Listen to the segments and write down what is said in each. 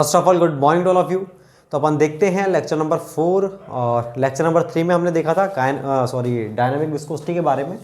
First of all good morning to all of you. तो अपन देखते हैं लेक्चर नंबर 4 और लेक्चर नंबर 3 में हमने देखा था डायनामिक विस्कोसिटी के बारे में।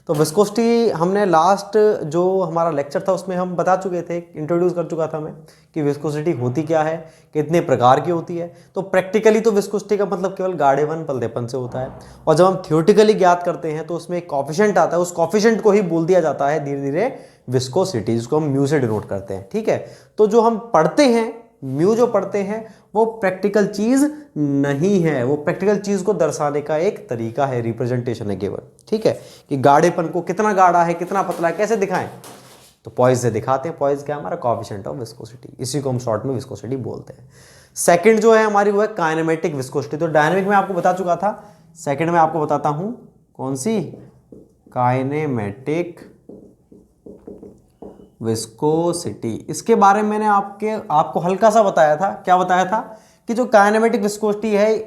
तो विस्कोसिटी हमने लास्ट जो हमारा लेक्चर था उसमें हम बता चुके थे, इंट्रोड्यूस कर चुका था मैं कि विस्कोसिटी होती क्या है, कितने प्रकार की होती है। तो प्रैक्टिकली तो विस्कोसिटी का मतलब केवल गाढ़ेपन पलदेपन से होता है, और जब हम थियोरेटिकली ज्ञात करते हैं तो उसमें एक कॉफिशिएंट आता है, उस कॉफिशिएंट को ही बोल दिया जाता है धीरे धीरे विस्कोसिटी, जिसको हम म्यू से डिनोट करते हैं। ठीक है, तो जो हम पढ़ते हैं म्यू जो पढ़ते हैं वो प्रैक्टिकल चीज नहीं है, वो प्रैक्टिकल चीज को दर्शाने का एक तरीका है, रिप्रेजेंटेशन है केवल। ठीक है, कि गाढ़ेपन को कितना गाढ़ा है कितना पतला है कैसे दिखाएं, तो पॉइज से दिखाते हैं। पॉइज क्या है हमारा कॉफिशिएंट ऑफ विस्कोसिटी, इसी को हम शॉर्ट में विस्कोसिटी बोलते हैं। सेकंड जो है हमारी वो है काइनेमेटिक विस्कोसिटी। तो डायनेमिक में आपको बता चुका था, सेकंड में आपको बताता हूं कौन सी, काइनेमेटिक विस्कोसिटी। इसके बारे में मैंने आपको हल्का सा बताया था। क्या बताया था कि जो काइनेमेटिक विस्कोसिटी है,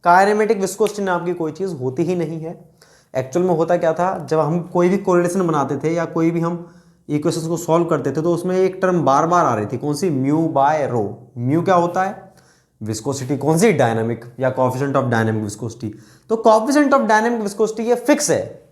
काइनेमेटिक विस्कोसिटी नाम की कोई चीज होती ही नहीं है। एक्चुअल में होता क्या था, जब हम कोई भी कोरिलेशन बनाते थे या कोई भी हम इक्वेशंस को सॉल्व करते थे तो उसमें एक टर्म बार बार आ रही थी, कौन सी, म्यू बाय रो। म्यू क्या होता है, विस्कोसिटी, कौन सी, डायनामिक या कोएफिशिएंट ऑफ डायनामिक विस्कोसिटी। तो कोएफिशिएंट ऑफ डायनामिक विस्कोसिटी ये फिक्स है,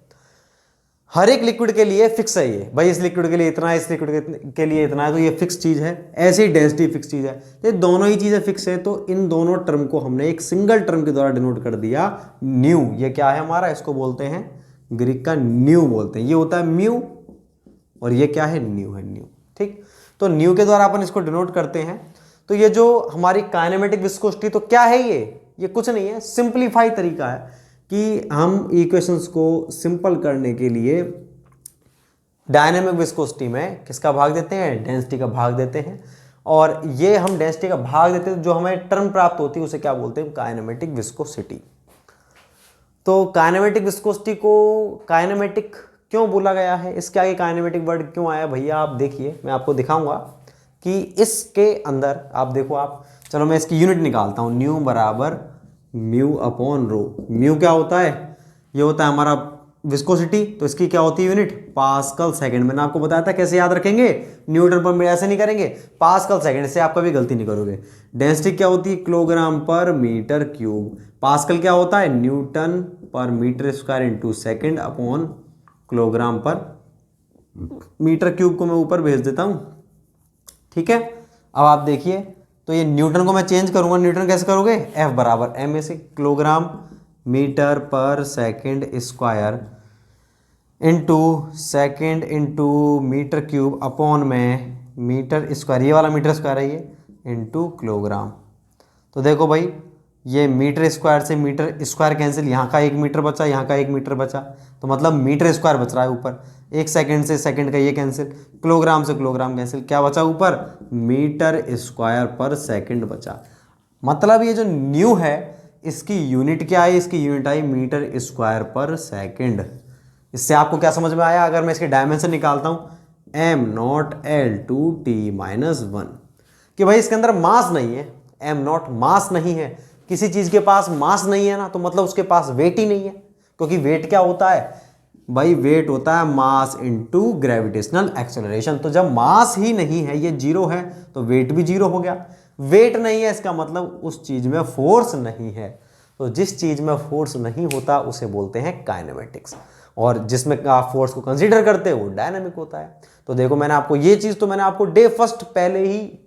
हर एक लिक्विड के लिए फिक्स है ये, भाई इस लिक्विड के लिए इतना है, इस लिक्विड के लिए इतना है, तो ये फिक्स चीज है। ऐसे ही डेंसिटी फिक्स चीज है, तो ये दोनों ही चीजें फिक्स है। तो इन दोनों टर्म को हमने एक सिंगल टर्म के द्वारा डिनोट कर दिया, न्यू। ये क्या है हमारा, इसको बोलते हैं ग्रीक का न्यू बोलते हैं। ये होता है म्यू और ये क्या है, न्यू है, न्यू। ठीक, तो न्यू के द्वारा अपन इसको डिनोट करते हैं। तो ये जो हमारी काइनेमेटिक विस्कोसिटी, तो क्या है ये कुछ नहीं है, सिंप्लीफाई तरीका है कि हम इक्वेशंस को सिंपल करने के लिए डायनामिक विस्कोसिटी में किसका भाग देते हैं, डेंसिटी का भाग देते हैं। और ये हम डेंसिटी का भाग देते हैं, जो हमें टर्म प्राप्त होती है उसे क्या बोलते हैं, काइनेमेटिक विस्कोसिटी। तो काइनेमेटिक विस्कोसिटी को काइनेमेटिक क्यों बोला गया है, इसके आगे काइनेमेटिक वर्ड क्यों आया भैया, आप देखिए, मैं आपको दिखाऊंगा कि इसके अंदर आप देखो। आप चलो मैं इसकी यूनिट निकालता हूं, न्यू बराबर म्यू अपॉन रो। म्यू क्या होता है, ये होता है हमारा विस्कोसिटी, तो इसकी क्या होती है यूनिट, पास्कल सेकंड। मैंने आपको बताया था कैसे याद रखेंगे, न्यूटन पर ऐसे नहीं करेंगे, पास्कल सेकंड, इससे आप कभी गलती नहीं करोगे। डेंसिटी क्या होती है, kilogram per meter cube. Pascal क्या होता है, newton per meter square into second upon kilogram per meter cube को मैं ऊपर भेज देता हूं। ठीक है, अब आप देखिए, तो ये न्यूटन को मैं चेंज करूंगा, न्यूटन कैसे करोगे, F बराबर एम ए से kilogram meter per second square into second into meter cube upon में मीटर स्क्वायर, ये वाला मीटर स्क्वायर है ये, इंटू किलोग्राम। तो देखो भाई, ये मीटर स्क्वायर से मीटर स्क्वायर कैंसिल, यहाँ का 1 मीटर बचा, यहाँ का 1 मीटर बचा, तो मतलब मीटर स्क्वायर बच रहा है ऊपर। 1 सेकंड से सेकंड का ये कैंसिल, किलोग्राम से किलोग्राम कैंसिल, क्या बचा ऊपर, मीटर स्क्वायर पर सेकंड बचा। मतलब ये जो न्यू है इसकी यूनिट क्या आई, इसकी यूनिट आई मीटर स्क्वायर पर सेकंड। इससे आपको क्या समझ में आया, अगर मैं इसके डायमेंशन निकालता हूं m0L2T-1, कि भाई इसके अंदर मास नहीं है, m0 मास नहीं है। किसी चीज के पास मास नहीं है ना, तो मतलब उसके पास वेट ही नहीं है, क्योंकि वेट क्या होता है भाई, वेट होता है मास इनटू ग्रेविटेशनल एक्सेलरेशन। तो जब मास ही नहीं है, ये जीरो है, तो वेट भी जीरो हो गया। वेट नहीं है इसका मतलब उस चीज में फोर्स नहीं है। तो जिस चीज में फोर्स नहीं होता उसे बोलते हैं काइनेमेटिक्स, और जिसमें आप फोर्स को कंसीडर करते हो वो डायनामिक होता है। तो देखो, मैंने आपको ये चीज तो मैंने आपको डे फर्स्ट पहले ही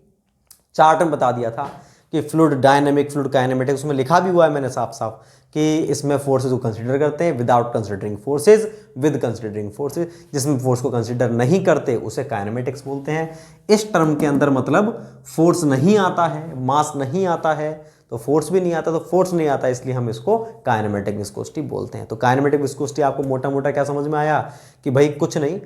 चार्ट में बता दिया था कि फ्लूइड डायनामिक, फ्लूइड काइनेमेटिक्स, उसमें लिखा भी हुआ है मैंने साफ साफ कि इसमें फोर्सेज को कंसीडर करते हैं without considering forces, with considering forces. जिसमें फोर्स को कंसीडर नहीं करते उसे काइनेमेटिक्स बोलते हैं। इस टर्म के अंदर मतलब फोर्स नहीं आता है, मास नहीं आता है, तो फोर्स भी नहीं आता, तो फोर्स नहीं आता, इसलिए हम इसको काइनेमेटिक विस्कोसिटी बोलते हैं। तो काइनेमेटिक विस्कोसिटी आपको मोटा मोटा क्या समझ में आया कि भाई कुछ नहीं,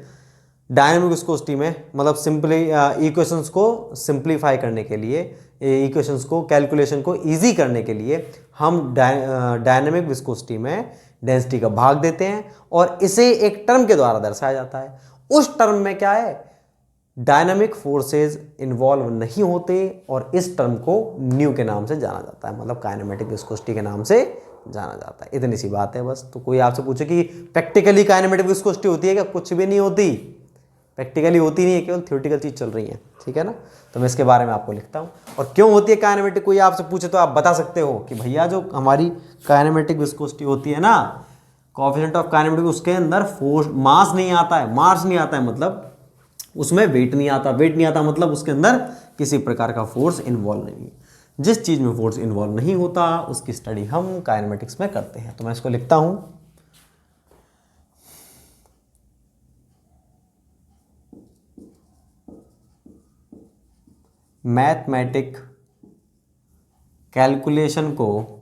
डायनामिक विस्कोसिटी में मतलब सिंपली इक्वेशंस को सिंप्लीफाई करने के लिए, इक्वेशंस को, कैलकुलेशन को इजी करने के लिए हम डायनामिक विस्कोसिटी में डेंसिटी का भाग देते हैं और इसे एक टर्म के द्वारा दर्शाया जाता है। उस टर्म में क्या है, डायनामिक फोर्सेस इन्वॉल्व नहीं होते और इस टर्म को न्यू के नाम से जाना जाता है, मतलब काइनेमेटिक विस्कोसिटी के नाम से जाना जाता है। इतनी सी बात है बस। तो कोई आपसे पूछे कि प्रैक्टिकली काइनेमेटिक विस्कोसिटी होती है क्या, कुछ भी नहीं होती। प्रैक्टिकली होती नहीं है, केवल थ्योरेटिकल चीज़ चल रही है, ठीक है ना। तो मैं इसके बारे में आपको लिखता हूँ। और क्यों होती है काइनेमेटिक, कोई आपसे पूछे तो आप बता सकते हो कि भैया जो हमारी काइनेमेटिक विस्कोसिटी होती है ना, कोएफिशिएंट ऑफ काइनेमेटिक, उसके अंदर फोर्स मास नहीं आता है, मास नहीं आता है मतलब उसमें वेट नहीं आता, वेट नहीं आता मतलब उसके अंदर किसी प्रकार का फोर्स इन्वॉल्व नहीं है। जिस चीज़ में फोर्स इन्वॉल्व नहीं होता उसकी स्टडी हम काइनेमेटिक्स में करते हैं। तो मैं इसको लिखता हूं, मैथमेटिक कैलकुलेशन को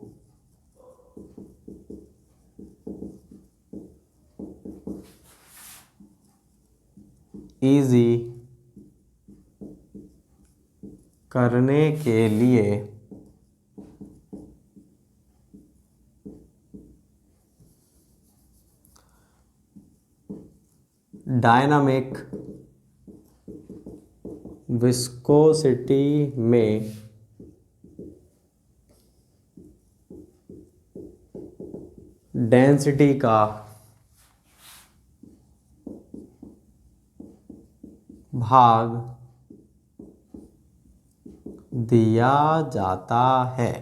इजी करने के लिए डायनामिक विस्कोसिटी में डेंसिटी का भाग दिया जाता है,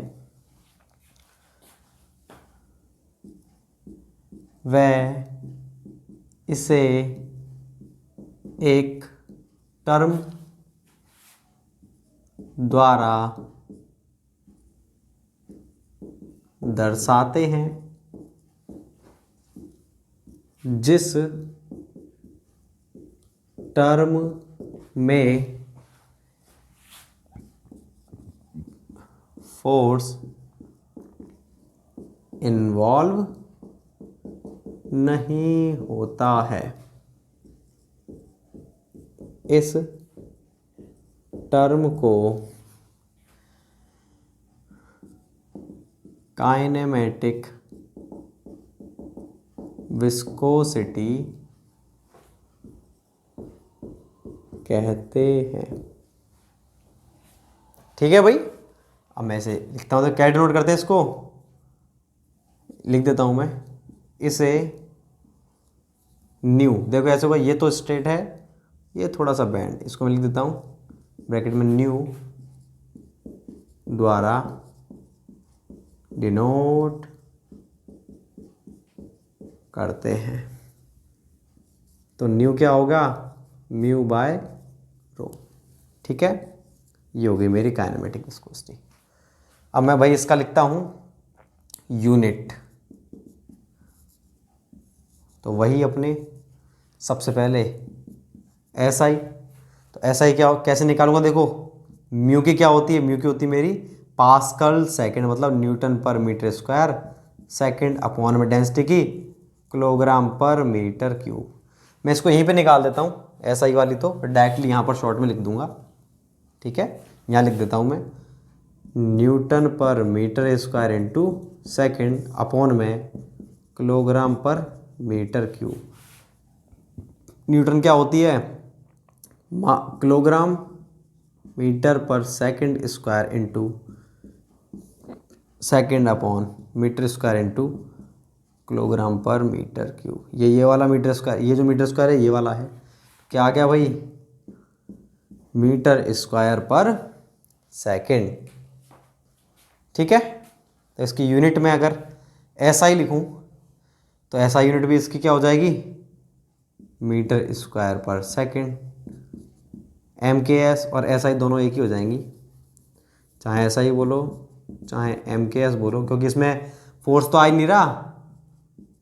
वह इसे एक टर्म द्वारा दर्शाते हैं जिस टर्म में फोर्स इन्वॉल्व नहीं होता है। इस टर्म को काइनेमेटिक विस्कोसिटी कहते हैं। ठीक है भाई, अब मैं इसे लिखता हूँ, तो क्या डिनोट करते हैं इसको, लिख देता हूँ मैं इसे न्यू। देखो ऐसे होगा, ये तो स्ट्रेट है, ये थोड़ा सा बैंड, इसको मैं लिख देता हूँ ब्रैकेट में न्यू द्वारा डिनोट करते हैं। तो न्यू क्या होगा, म्यू बाय रो। ठीक है, ये होगी मेरी काइनेमेटिक विस्कोसिटी। अब मैं भाई इसका लिखता हूं यूनिट। तो वही अपने सबसे पहले एसआई, तो एसआई क्या कैसे निकालूंगा, देखो म्यू की क्या होती है, म्यू की होती है मेरी पास्कल सेकंड, मतलब Newton per meter square second, upon में डेंसिटी की किलोग्राम पर मीटर क्यूब। मैं इसको यहीं पे निकाल देता हूँ एसआई वाली, तो डायरेक्टली यहाँ पर शॉर्ट में लिख दूंगा। ठीक है, यहाँ लिख देता हूँ मैं newton per meter square into second upon में kilogram per meter cube. Newton क्या होती है, kilogram meter per second square into second upon meter square into kilogram per meter cube. ये वाला मीटर स्क्वायर, ये जो मीटर स्क्वायर है ये वाला है, क्या आ गया भाई, मीटर स्क्वायर पर सेकंड। ठीक है, तो इसकी यूनिट में अगर एसआई लिखूं तो एसआई यूनिट भी इसकी क्या हो जाएगी, मीटर स्क्वायर पर सेकंड। एमकेएस और एसआई दोनों एक ही हो जाएंगी, चाहे एसआई बोलो चाहे एमकेएस बोलो, क्योंकि इसमें फोर्स तो आ ही नहीं रहा,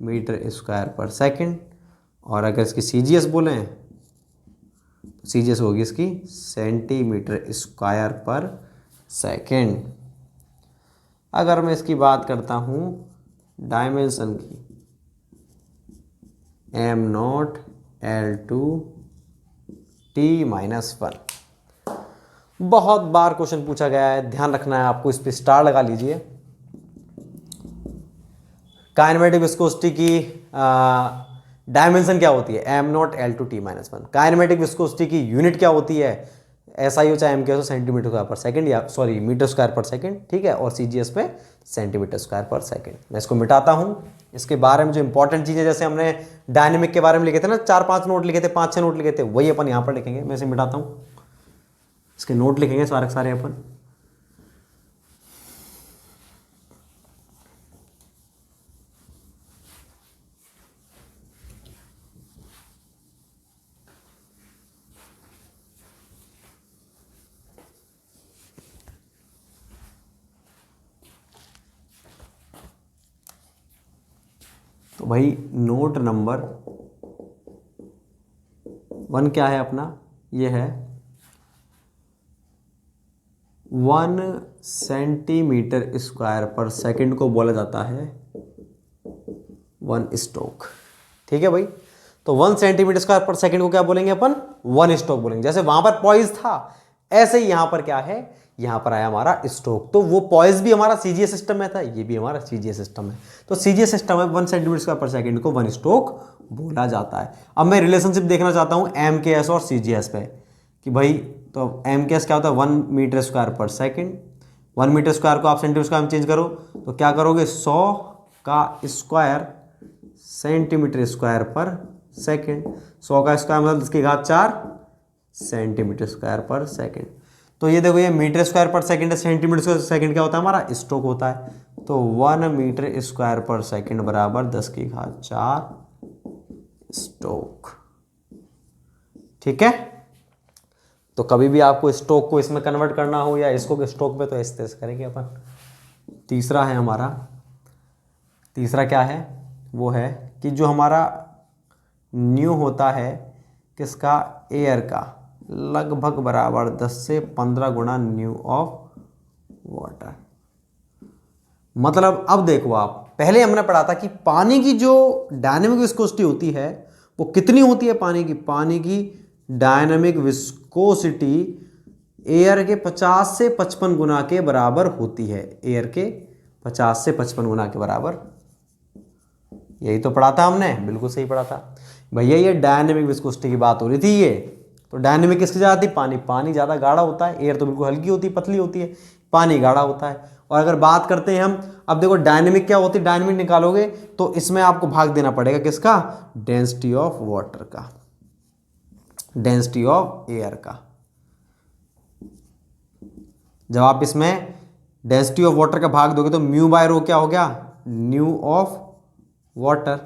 मीटर स्क्वायर पर सेकंड। और अगर इसकी सीजीएस बोलें तो सीजीएस होगी इसकी सेंटीमीटर स्क्वायर पर सेकंड। अगर मैं इसकी बात करता हूँ डायमेंशन की, m0 L2 T-1। बहुत बार क्वेश्चन पूछा गया है, ध्यान रखना है आपको, इस पे स्टार लगा लीजिए। काइनेमेटिक विस्कोसिटी की डायमेंशन क्या होती है, m0 L2 T-1। Kinematic viscosity की यूनिट क्या होती है, SI हो चाहे MKS हो सेंटीमीटर स्क्वायर पर सेकंड या सॉरी मीटर स्क्वायर पर सेकंड, ठीक है, और CGS पे सेंटीमीटर स्क्वायर पर सेकंड। मैं इसको मिटाता हूँ। इसके बारे में जो इंपॉर्टेंट चीज़ें जैसे हमने डायनेमिक के बारे में लिखे थे ना, 4-5 नोट लिखे थे, 5-6 नोट लिखे थे, वही अपन यहाँ पर लिखेंगे। मैं इसे मिटाता हूँ, इसके नोट लिखेंगे सारे सारे अपन। तो भाई नोट नंबर 1 क्या है अपना, ये है 1 सेंटीमीटर स्क्वायर पर सेकंड को बोला जाता है 1 स्ट्रोक। ठीक है भाई, तो 1 सेंटीमीटर स्क्वायर पर सेकंड को क्या बोलेंगे अपन, 1 स्ट्रोक बोलेंगे। जैसे वहां पर पॉइज था, ऐसे ही यहां पर क्या है, यहां पर आया हमारा स्ट्रोक। तो वो पॉइज भी हमारा CGS सिस्टम में था, ये भी हमारा CGS सिस्टम है। तो CGS सिस्टम में 1 सेंटीमीटर स्क्वायर पर सेकंड को 1 स्ट्रोक बोला जाता है। अब मैं रिलेशनशिप देखना चाहता हूं MKS और CGS पे कि भाई, तो MKS क्या होता है 1 मीटर स्क्वायर पर सेकंड। 1 मीटर स्क्वायर को आप सेंटीमीटर स्क्वायर में चेंज करो तो क्या करोगे, 100 का स्क्वायर सेंटीमीटर स्क्वायर पर सेकंड। 100 का स्क्वायर मतलब 10⁴ सेंटीमीटर स्क्वायर पर सेकंड। तो ये देखो, ये मीटर स्क्वायर पर सेकंड है, सेंटीमीटर स्क्वायर सेकंड क्या होता है हमारा, स्ट्रोक होता है। तो 1 मीटर स्क्वायर पर सेकंड बराबर 10⁴ स्ट्रोक। ठीक है, तो कभी भी आपको स्ट्रोक को इसमें कन्वर्ट करना हो या इसको स्ट्रोक पे, तो इस तरह से करेंगे अपन। तीसरा है हमारा, तीसरा क्या है, वो है कि जो हमारा न्यू होता है किसका, एयर का, लगभग बराबर 10 से 15 गुना न्यू ऑफ वाटर। मतलब अब देखो, आप पहले हमने पढ़ा था कि पानी की जो डायनेमिक विस्कोसिटी होती है वो कितनी होती है, पानी की डायनेमिक विस्कोसिटी एयर के 50 से 55 गुना के बराबर होती है। एयर के 50 से 55 गुना के बराबर, यही तो पढ़ा था हमने, बिल्कुल सही पढ़ा था भैया। ये डायनेमिक विस्कोसिटी की बात हो रही थी। ये तो डायनेमिक किसकी ज़्यादा थी, पानी ज़्यादा गाढ़ा होता है, एयर तो बिल्कुल हल्की होती है, पतली होती है, पानी गाढ़ा होता है। और अगर बात करते हैं हम, अब देखो डायनेमिक क्या होती है, डायनेमिक निकालोगे तो इसमें आपको भाग देना पड़ेगा किसका, डेंसिटी ऑफ वाटर का, डेंसिटी ऑफ एयर का। जब आप इसमें डेंसिटी ऑफ वाटर का भाग दोगे तो म्यू बाय रो क्या हो गया, न्यू ऑफ वाटर,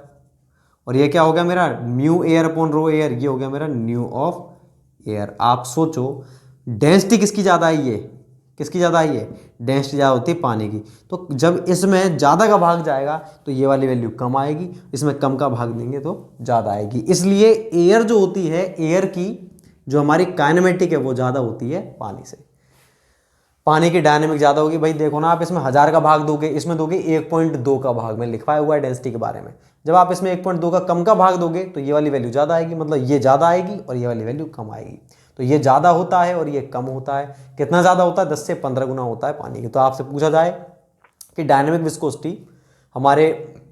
और ये क्या हो गया मेरा, mu air upon rho air, ये हो गया मेरा न्यू ऑफ एयर। आप सोचो डेंसिटी किसकी ज़्यादा है, ये किसकी ज़्यादा है, ये डेंसिटी ज़्यादा होती है पानी की। तो जब इसमें ज़्यादा का भाग जाएगा तो ये वाली वैल्यू कम आएगी, इसमें कम का भाग देंगे तो ज़्यादा आएगी। इसलिए एयर जो होती है, एयर की जो हमारी काइनेमेटिक है वो ज़्यादा होती है पानी से। पानी की डायनेमिक ज़्यादा होगी। भाई देखो ना, आप इसमें 1000 का भाग दोगे, इसमें दोगे 1.2 का भाग, में लिखवाया हुआ है डेंसिटी के बारे में। जब आप इसमें 1.2 का कम का भाग दोगे तो ये वाली वैल्यू ज़्यादा आएगी, मतलब ये ज़्यादा आएगी और ये वाली वैल्यू कम आएगी। तो ये ज़्यादा होता है और ये कम होता है। कितना ज़्यादा होता है, 10 से 15 गुना होता है पानी की। तो आपसे पूछा जाए कि डायनेमिक विस्कोसिटी, हमारे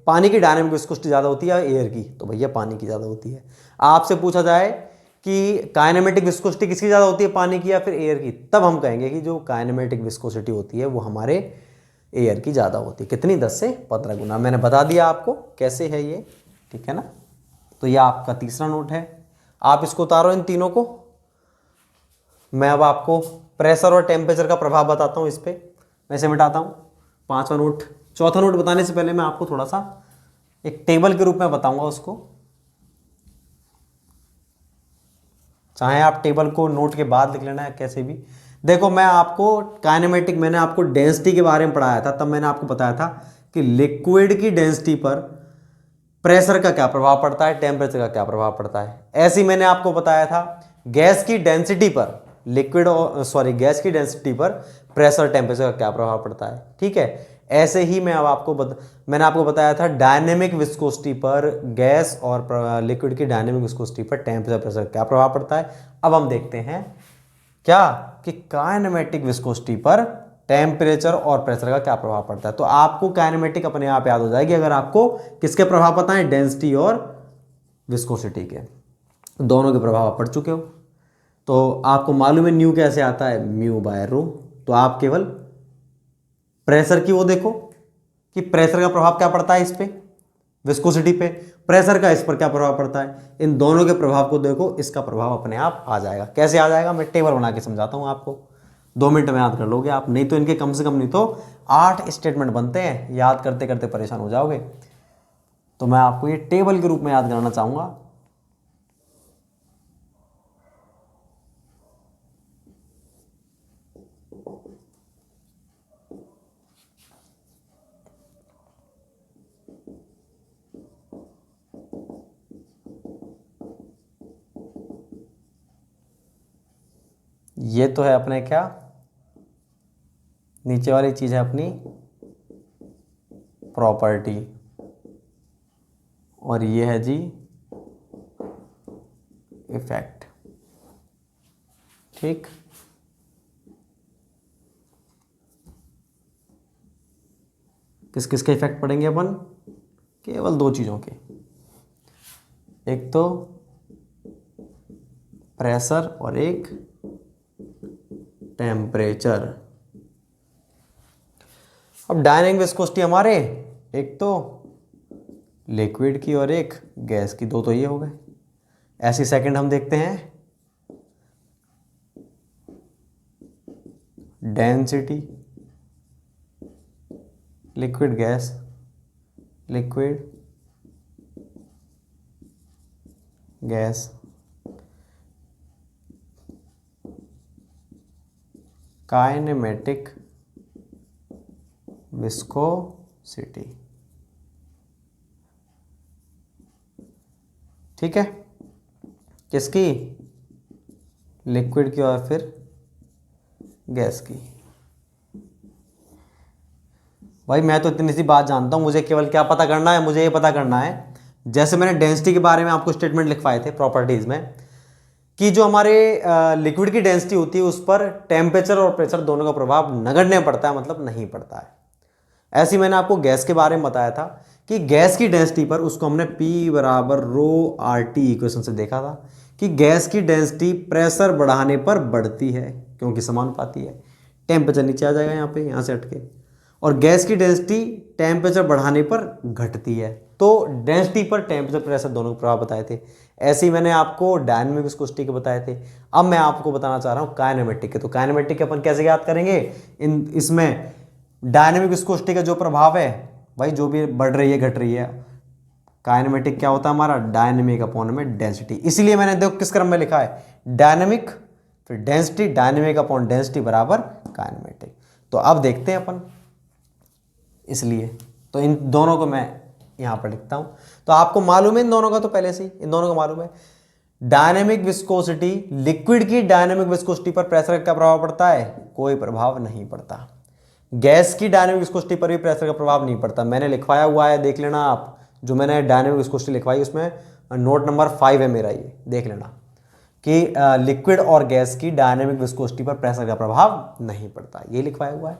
पानी की डायनेमिक विस्कोसिटी ज़्यादा होती है एयर की, तो भैया पानी की ज़्यादा होती है। आपसे पूछा जाए कि काइनेमेटिक विस्कोसिटी किसकी ज़्यादा होती है, पानी की या फिर एयर की, तब हम कहेंगे कि जो काइनेमेटिक विस्कोसिटी होती है वो हमारे एयर की ज़्यादा होती है। कितनी, 10 से 15 गुना। मैंने बता दिया आपको कैसे है ये, ठीक है ना। तो ये आपका तीसरा नोट है, आप इसको उतारो इन तीनों को। मैं अब आपको प्रेशर और टेम्परेचर का प्रभाव बताता हूँ इस पर, मैं इसे मिटाता हूँ। 5वां नोट, चौथा नोट बताने से पहले मैं आपको थोड़ा सा एक टेबल के रूप में बताऊंगा उसको, चाहे आप टेबल को नोट के बाद लिख लेना है कैसे भी। देखो, मैं आपको काइनेमेटिक, मैंने आपको डेंसिटी के बारे में पढ़ाया था, तब मैंने आपको बताया था कि लिक्विड की डेंसिटी पर प्रेशर का क्या प्रभाव पड़ता है, टेम्परेचर का क्या प्रभाव पड़ता है। ऐसे ही मैंने आपको बताया था गैस की डेंसिटी पर, गैस की डेंसिटी पर प्रेशर टेम्परेचर का क्या प्रभाव पड़ता है, ठीक है। ऐसे ही मैं अब आपको मैंने आपको बताया था डायनेमिक विस्कोसिटी पर गैस और लिक्विड की डायनेमिक विस्कोसिटी पर टेम्परेचर प्रेशर क्या प्रभाव पड़ता है। अब हम देखते हैं क्या कि काइनेमेटिक विस्कोसिटी पर टेम्परेचर और प्रेशर का क्या प्रभाव पड़ता है। तो आपको काइनेमेटिक अपने आप याद हो जाएगी अगर आपको किसके प्रभाव पता है, डेंसिटी और विस्कोसिटी के, दोनों के प्रभाव पढ़ चुके हो। तो आपको मालूम है न्यू कैसे आता है, म्यू बाय रो। तो आप केवल प्रेशर की वो देखो कि प्रेशर का प्रभाव क्या पड़ता है इस पे, विस्कोसिटी पे, प्रेशर का इस पर क्या प्रभाव पड़ता है, इन दोनों के प्रभाव को देखो, इसका प्रभाव अपने आप आ जाएगा। कैसे आ जाएगा, मैं टेबल बना के समझाता हूं आपको, 2 मिनट में याद कर लोगे आप, नहीं तो इनके कम से कम नहीं तो 8 स्टेटमेंट बनते हैं, याद करते करते परेशान हो जाओगे। तो मैं आपको ये टेबल के रूप में याद कराना चाहूंगा। ये तो है अपने क्या, नीचे वाली चीज है अपनी प्रॉपर्टी, और ये है जी इफेक्ट। ठीक, किस किस के इफेक्ट पड़ेंगे अपन, केवल 2 चीजों के, एक तो प्रेशर और एक टेम्परेचर। अब डायनेमिक विस्कोसिटी हमारे एक तो लिक्विड की और एक गैस की, 2 तो ये हो गए। ऐसी सेकंड हम देखते हैं density, liquid gas, liquid gas, kinematic viscosity. ठीक है, किसकी, लिक्विड की और फिर गैस की। भाई मैं तो इतनी सी बात जानता हूं, मुझे केवल क्या पता करना है, मुझे ये पता करना है, जैसे मैंने डेंसिटी के बारे में आपको स्टेटमेंट लिखवाए थे प्रॉपर्टीज में, कि जो हमारे लिक्विड की डेंसिटी होती है उस पर टेम्परेचर और प्रेशर दोनों का प्रभाव नगण्य पड़ता है, मतलब नहीं पड़ता है। ऐसे मैंने आपको गैस के बारे में बताया था कि गैस की डेंसिटी पर, उसको हमने P बराबर रो RT इक्वेशन से देखा था कि गैस की डेंसिटी प्रेशर बढ़ाने पर बढ़ती है क्योंकि समानुपाती है, टेम्परेचर नीचे आ जाएगा यहाँ पे, यहाँ से हटके, और गैस की डेंसिटी टेम्परेचर बढ़ाने पर घटती है। तो डेंसिटी पर टेम्परेचर प्रेशर दोनों के प्रभाव बताए थे। ऐसे ही मैंने आपको डायनेमिक विस्कोसिटी के बताए थे। अब मैं आपको बताना चाह रहा हूँ काइनेमेटिक के। तो काइनेमेटिक के अपन कैसे याद करेंगे, इसमें डायनेमिक विस्कोसिटी का जो प्रभाव है भाई, जो भी बढ़ रही है घट रही है, काइनेमेटिक क्या होता है हमारा, डायनेमिक अपॉन में डेंसिटी। इसलिए मैंने देखो किस क्रम में लिखा है, डायनेमिक फिर डेंसिटी, डायनेमिक अपॉन डेंसिटी बराबर काइनेमेटिक। तो अब देखते हैं अपन, इसलिए तो इन दोनों को मैं यहां पर लिखता हूं। तो आपको मालूम है इन दोनों का, तो पहले से ही इन दोनों का मालूम है। डायनेमिक विस्कोसिटी, लिक्विड की डायनेमिक विस्कोसिटी पर प्रेशर का क्या प्रभाव पड़ता है, कोई प्रभाव नहीं पड़ता। गैस की डायनेमिक विस्कोसिटी पर भी प्रेशर का प्रभाव नहीं पड़ता। मैंने लिखवाया हुआ है, देख लेना आप, जो मैंने डायनेमिक विस्कोसिटी लिखवाई उसमें नोट नंबर 5 है मेरा, ये देख लेना कि लिक्विड और गैस की डायनेमिक विस्कोसिटी पर प्रेशर का प्रभाव नहीं पड़ता, ये लिखवाया हुआ है।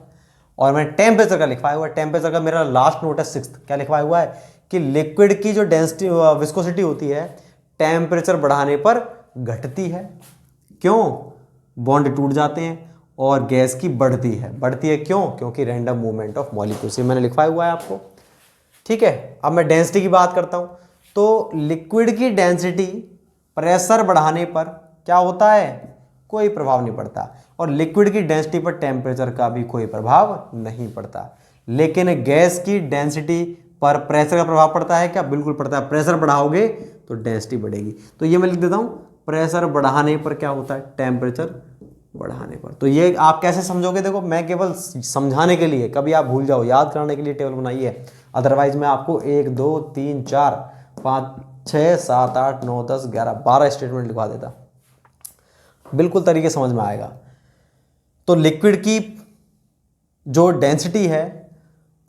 और मैंने टेम्परेचर का लिखवाया हुआ है, टेम्परेचर का मेरा लास्ट नोट है 6th, क्या लिखवाया हुआ है कि लिक्विड की जो डेंसिटी विस्कोसिटी होती है टेम्परेचर बढ़ाने पर घटती है, क्यों, बॉन्ड टूट जाते हैं, और गैस की बढ़ती है क्यों, क्योंकि रैंडम मूवमेंट ऑफ मॉलिक्यूल्स, ये मैंने लिखवाया हुआ है आपको। ठीक है, अब मैं डेंसिटी की बात करता हूं। तो लिक्विड की डेंसिटी प्रेशर बढ़ाने पर क्या होता है, कोई प्रभाव नहीं पड़ता, और लिक्विड की डेंसिटी पर टेम्परेचर का भी कोई प्रभाव नहीं पड़ता। लेकिन गैस की डेंसिटी पर प्रेशर का प्रभाव पड़ता है क्या, बिल्कुल पड़ता है। प्रेशर बढ़ाओगे तो डेंसिटी बढ़ेगी। तो ये मैं लिख देता हूं, प्रेशर बढ़ाने पर क्या होता है, टेम्परेचर बढ़ाने पर। तो ये आप कैसे समझोगे, देखो मैं केवल समझाने के लिए, कभी आप भूल जाओ, याद कराने के लिए टेबल बनाई है, अदरवाइज मैं आपको 1 2 3 4 5 6 7 8 9 10 11 12 स्टेटमेंट लिखवा देता, बिल्कुल तरीके समझ में आएगा। तो लिक्विड की जो डेंसिटी है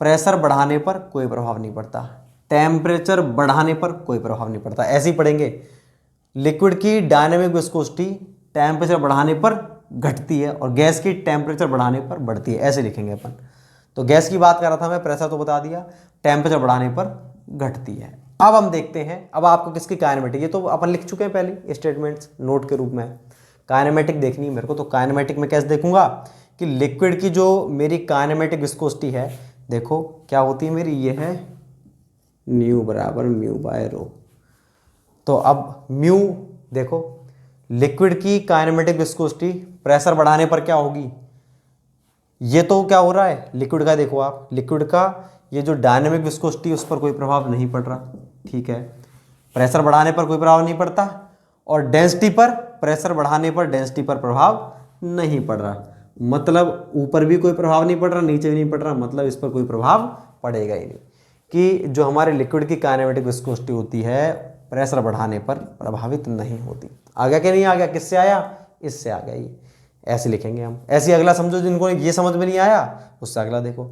प्रेशर बढ़ाने पर कोई प्रभाव नहीं पड़ता, टेम्परेचर बढ़ाने पर कोई प्रभाव नहीं पड़ता। ऐसे ही पढ़ेंगे, लिक्विड की डायनेमिक विस्कोसिटी टेम्परेचर बढ़ाने पर घटती है और गैस की टेम्परेचर बढ़ाने पर बढ़ती है, ऐसे लिखेंगे अपन। तो गैस की बात कर रहा था मैं, प्रेशर तो बता दिया, टेम्परेचर बढ़ाने पर घटती है। अब हम देखते हैं, अब आपको किसकी काइनेमेटिक, ये तो अपन लिख चुके हैं पहले स्टेटमेंट्स नोट के रूप में। काइनेमेटिक देखनी है मेरे को, तो काइनेमेटिक में कैसे देखूंगा कि लिक्विड की जो मेरी काइनेमेटिक विस्कोसिटी है, देखो क्या होती है मेरी, ये है न्यू बराबर म्यू बाय रो। तो अब म्यू देखो, लिक्विड की काइनेमेटिक विस्कोसिटी प्रेशर बढ़ाने पर क्या होगी, ये तो क्या हो रहा है लिक्विड का, देखो आप लिक्विड का ये जो डायनेमिक विस्कोसिटी उस पर कोई प्रभाव नहीं पड़ रहा, ठीक है, प्रेशर बढ़ाने पर कोई प्रभाव नहीं पड़ता, और डेंसिटी पर, प्रेशर बढ़ाने पर डेंसिटी पर प्रभाव नहीं पड़ रहा, मतलब ऊपर भी कोई प्रभाव नहीं पड़ रहा, नीचे भी नहीं पड़ रहा, मतलब इस पर कोई प्रभाव पड़ेगा ही नहीं, कि जो हमारे लिक्विड की काइनेमेटिक विस्कोसिटी होती है प्रेशर बढ़ाने पर प्रभावित नहीं होती। आ गया कि नहीं आ गया, किससे आया, इससे आ गया, ये ऐसे लिखेंगे हम। ऐसे अगला समझो, जिनको ये समझ में नहीं आया उससे अगला देखो।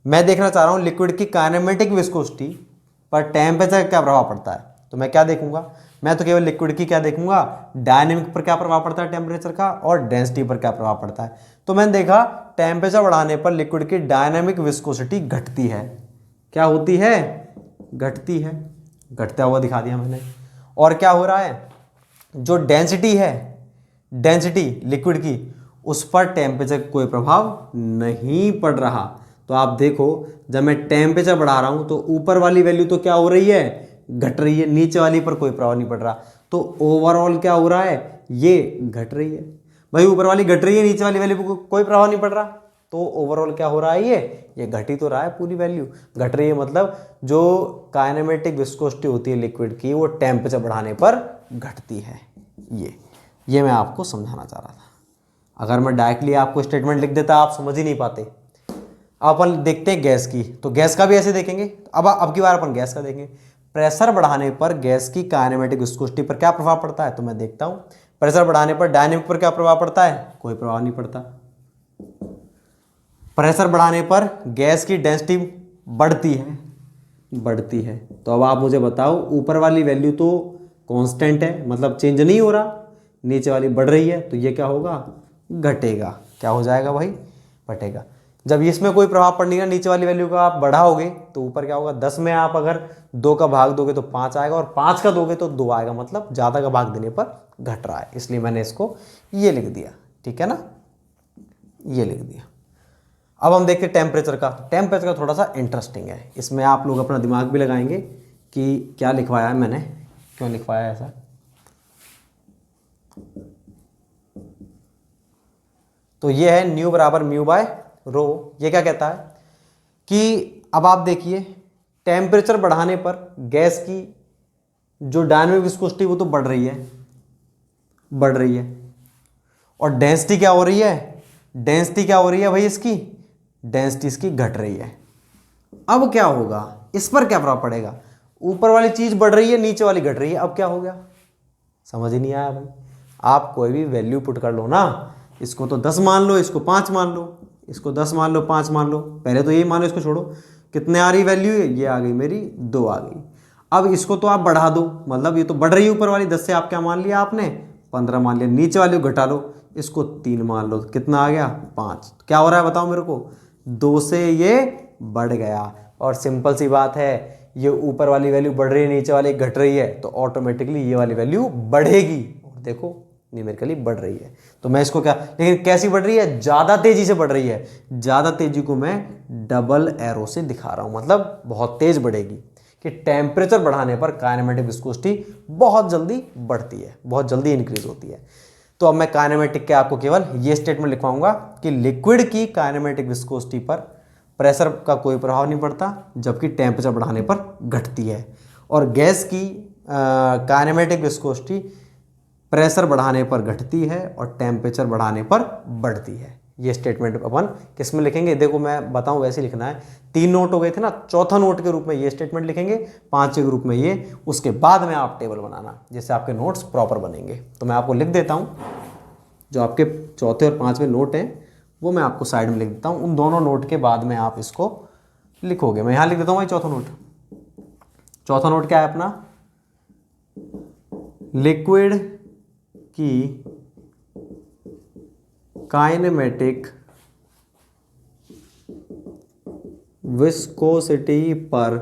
मैं देखना चाह रहा हूँ लिक्विड की काइनेमेटिक विस्कोसिटी पर टेम्परेचर का क्या प्रभाव पड़ता है, तो मैं क्या देखूंगा, मैं तो केवल लिक्विड की क्या देखूंगा, डायनेमिक पर क्या प्रभाव पड़ता है टेम्परेचर का, और डेंसिटी पर क्या प्रभाव पड़ता है। तो मैंने देखा टेम्परेचर बढ़ाने पर लिक्विड की डायनेमिक विस्कोसिटी घटती है, क्या होती है, घटती है, घटता हुआ दिखा दिया मैंने। और क्या हो रहा है, जो डेंसिटी है, डेंसिटी लिक्विड की, उस पर टेम्परेचर कोई प्रभाव नहीं पड़ रहा। तो आप देखो जब मैं टेम्परेचर बढ़ा रहा हूं तो ऊपर वाली वैल्यू तो क्या हो रही है, घट रही है, नीचे वाली पर कोई प्रभाव नहीं पड़ रहा, तो ओवरऑल क्या हो रहा है, ये घट रही है। भाई ऊपर वाली घट रही है, नीचे वाली वैल्यू पर कोई प्रभाव नहीं पड़ रहा, तो ओवरऑल क्या हो रहा है, ये घट ही तो रहा है, पूरी वैल्यू घट रही है, मतलब जो काइनेमेटिक विस्कोसिटी होती है लिक्विड की वो टेम्परेचर बढ़ाने पर घटती है। ये मैं आपको समझाना चाह रहा था। अगर मैं डायरेक्टली आपको स्टेटमेंट लिख देता आप समझ ही नहीं पाते। अब अपन देखते हैं गैस की, तो गैस का भी ऐसे देखेंगे। अब की बार अपन गैस का देखेंगे। प्रेशर बढ़ाने पर गैस की काइनेमेटिक विस्कोसिटी पर क्या प्रभाव पड़ता है, तो मैं देखता हूं प्रेशर बढ़ाने पर डायनेमिक पर क्या प्रभाव पड़ता है, कोई प्रभाव नहीं पड़ता। प्रेशर बढ़ाने पर गैस की डेंसिटी बढ़ती है। तो अब आप मुझे बताओ ऊपर वाली वैल्यू तो कांस्टेंट है, मतलब चेंज नहीं हो रहा, नीचे वाली बढ़ रही है, तो ये क्या होगा, घटेगा। क्या हो जाएगा भाई, घटेगा। जब इसमें कोई प्रभाव पड़ नहीं रहा, नीचे वाली वैल्यू का आप बढ़ाओगे तो ऊपर क्या होगा, 10 में आप अगर 2 का भाग दोगे तो 5 आएगा, और 5 का दोगे तो 2 आएगा, मतलब ज़्यादा का भाग देने पर घट रहा है, इसलिए मैंने इसको ये लिख दिया, ठीक है ना, ये लिख दिया। अब हम देखते हैं टेम्परेचर का। टेम्परेचर का थोड़ा सा इंटरेस्टिंग है, इसमें आप लोग अपना दिमाग भी लगाएंगे कि क्या लिखवाया है मैंने, क्यों लिखवाया है ऐसा। तो ये है न्यू बराबर म्यू बाय रो। ये क्या कहता है कि अब आप देखिए टेम्परेचर बढ़ाने पर गैस की जो डायनेमिक विस्कोसिटी वो तो बढ़ रही है, और डेंसिटी क्या हो रही है, डेंसिटी क्या हो रही है भाई, इसकी डेंसिटी इसकी घट रही है। अब क्या होगा, इस पर क्या प्रभाव पड़ेगा, ऊपर वाली चीज बढ़ रही है, नीचे वाली घट रही है, अब क्या हो गया, समझ ही नहीं आया भाई। आप कोई भी वैल्यू पुट कर लो ना, इसको तो 10 मान लो, इसको 5 मान लो, इसको 10 मान लो, 5 मान लो, पहले तो यही मानो, इसको छोड़ो, कितने आ रही वैल्यू, ये आ गई मेरी 2 आ गई। अब इसको तो आप बढ़ा दो, मतलब ये तो बढ़ रही है ऊपर वाली, 10 से आप क्या मान लिया आपने, 15 मान लिया, नीचे वाली को घटा लो, इसको 3 मान लो, कितना आ गया 5। क्या हो रहा है बताओ मेरे को, 2 से ये बढ़ गया। और सिंपल सी बात है, ये ऊपर वाली वैल्यू बढ़ रही है, नीचे वाली घट रही है, तो ऑटोमेटिकली ये वाली वैल्यू बढ़ेगी, और देखो न्यूमेरिकली बढ़ रही है। तो मैं इसको क्या, लेकिन कैसी बढ़ रही है, ज्यादा तेजी से बढ़ रही है। ज्यादा तेजी को मैं डबल एरो से दिखा रहा हूं, मतलब बहुत तेज बढ़ेगी, कि टेम्परेचर बढ़ाने पर काइनेमेटिक विस्कोसिटी बहुत जल्दी बढ़ती है, बहुत जल्दी इंक्रीज होती है। तो अब मैं काइनेमेटिक के आपको केवल ये स्टेटमेंट लिखवाऊंगा कि लिक्विड की काइनेमेटिक विस्कोसिटी पर प्रेशर का कोई प्रभाव नहीं पड़ता, जबकि टेम्परेचर बढ़ाने पर घटती है। और गैस की काइनेमेटिक विस्कोसिटी प्रेशर बढ़ाने पर घटती है और टेम्परेचर बढ़ाने पर बढ़ती है। ये स्टेटमेंट अपन किस में लिखेंगे, देखो मैं बताऊं वैसे लिखना है। 3 नोट हो गए थे ना, चौथा नोट के रूप में ये स्टेटमेंट लिखेंगे, 5वें ग्रुप में ये, उसके बाद में आप टेबल बनाना, जिससे आपके नोट्स प्रॉपर बनेंगे। तो मैं आपको लिख देता हूं, जो आपके चौथे और 5वें नोट हैं वो मैं आपको साइड में लिख देता हूं, उन दोनों नोट के बाद में आप इसको लिखोगे। मैं यहां लिख देता हूं भाई चौथा नोट। चौथा नोट क्या है अपना, लिक्विड की काइनेमेटिक विस्कोसिटी पर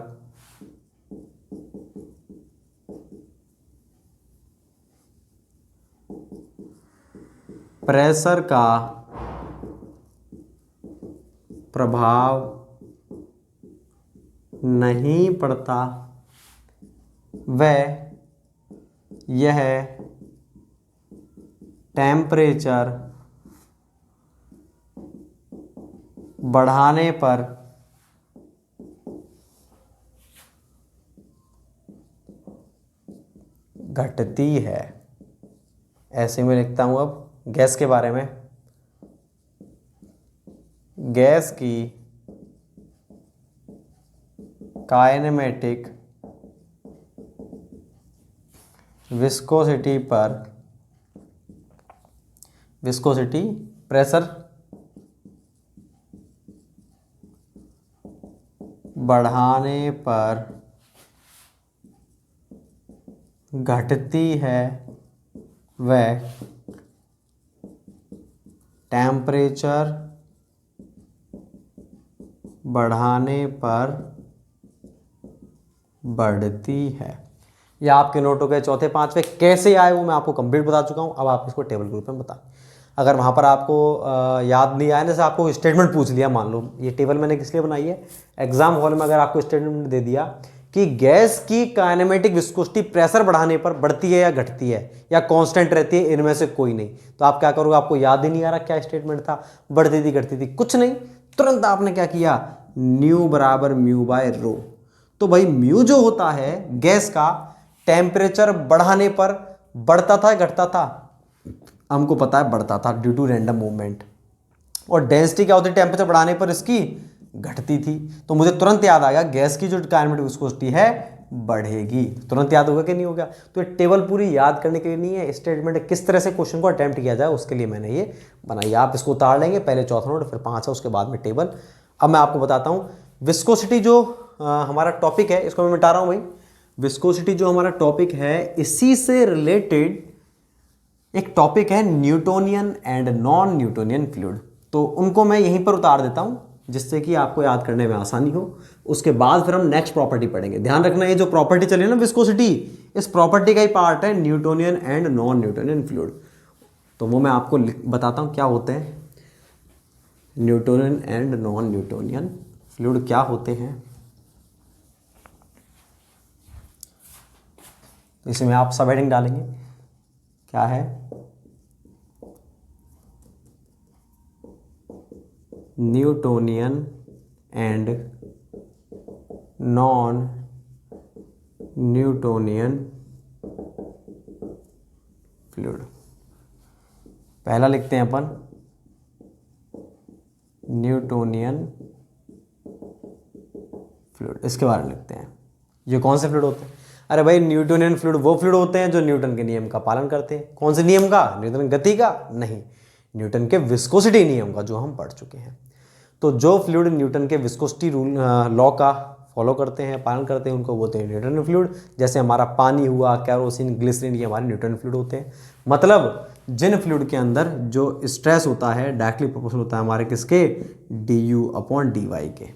प्रेशर का प्रभाव नहीं पड़ता, वह यह टेम्परेचर बढ़ाने पर घटती है। ऐसे में लिखता हूं अब गैस के बारे में। गैस की काइनेमेटिक विस्कोसिटी पर विस्कोसिटी प्रेशर बढ़ाने पर घटती है, वह टेम्परेचर बढ़ाने पर बढ़ती है। यह आपके नोटों के चौथे पांचवे कैसे आए वो मैं आपको कंप्लीट बता चुका हूं। अब आप इसको टेबल के रूप में बता। अगर वहां पर आपको याद नहीं आया, जैसे आपको स्टेटमेंट पूछ लिया, मान लो ये टेबल मैंने किस लिए बनाई है, एग्जाम हॉल में अगर आपको स्टेटमेंट दे दिया कि गैस की काइनेमेटिक विस्कोसिटी प्रेशर बढ़ाने पर बढ़ती है या घटती है या कांस्टेंट रहती है, इनमें से कोई नहीं, तो आप क्या करोगे? आपको याद ही नहीं आ रहा क्या स्टेटमेंट था, बढ़ती थी घटती थी, कुछ नहीं, तुरंत आपने क्या किया, न्यू बराबर म्यू बाय रो। तो भाई म्यू जो होता है गैस का, टेम्परेचर बढ़ाने पर बढ़ता था घटता था, हमको पता है बढ़ता था ड्यू टू रैंडम मूवमेंट। और डेंसिटी क्या होती है टेम्परेचर बढ़ाने पर, इसकी घटती थी। तो मुझे तुरंत याद आ गया गैस की जो काइनेमेटिक विस्कोसिटी है बढ़ेगी। तुरंत याद होगा कि नहीं होगा? तो ये टेबल पूरी याद करने के लिए नहीं है, स्टेटमेंट किस तरह से क्वेश्चन को अटेम्प्ट किया जाए उसके लिए मैंने ये बनाई। आप इसको उतार लेंगे, पहले चौथा नोट फिर पांचवा, उसके बाद में टेबल। अब मैं आपको बताता हूँ विस्कोसिटी जो हमारा टॉपिक है, इसको मैं मिटा रहा हूँ भाई। विस्कोसिटी जो हमारा टॉपिक है, इसी से रिलेटेड एक टॉपिक है Newtonian and non Newtonian fluid. तो उनको मैं यहीं पर उतार देता हूं जिससे कि आपको याद करने में आसानी हो। उसके बाद फिर हम नेक्स्ट प्रॉपर्टी पढ़ेंगे। ध्यान रखना, ये जो प्रॉपर्टी चली ना विस्कोसिटी, इस प्रॉपर्टी का ही पार्ट है Newtonian and non Newtonian fluid. तो वो मैं आपको बताता हूं क्या होते हैं Newtonian and non Newtonian fluid, क्या होते हैं। तो इसमें आप सब हेडिंग डालेंगे, क्या है Newtonian and non Newtonian fluid. पहला लिखते हैं अपन न्यूटोनियन फ्लूइड, इसके बारे में लिखते हैं। ये कौन से फ्लूइड होते हैं? अरे भाई न्यूटोनियन फ्लूइड वो फ्लूइड होते हैं जो न्यूटन के नियम का पालन करते हैं। कौन से नियम का? न्यूटन गति का नहीं, न्यूटन के विस्कोसिटी नियम का, जो हम पढ़ चुके हैं। तो जो फ्लूइड न्यूटन के विस्कोसिटी रूल लॉ का फॉलो करते हैं, पालन करते हैं, उनको बोलते हैं न्यूटन फ्लूइड। जैसे हमारा पानी हुआ, कैरोसिन, ग्लिसरीन, ये हमारे न्यूटन फ्लूइड होते हैं। मतलब जिन फ्लूइड के अंदर जो स्ट्रेस होता है डायरेक्टली प्रोपोर्शनल होता है हमारे किसके, du/dy के।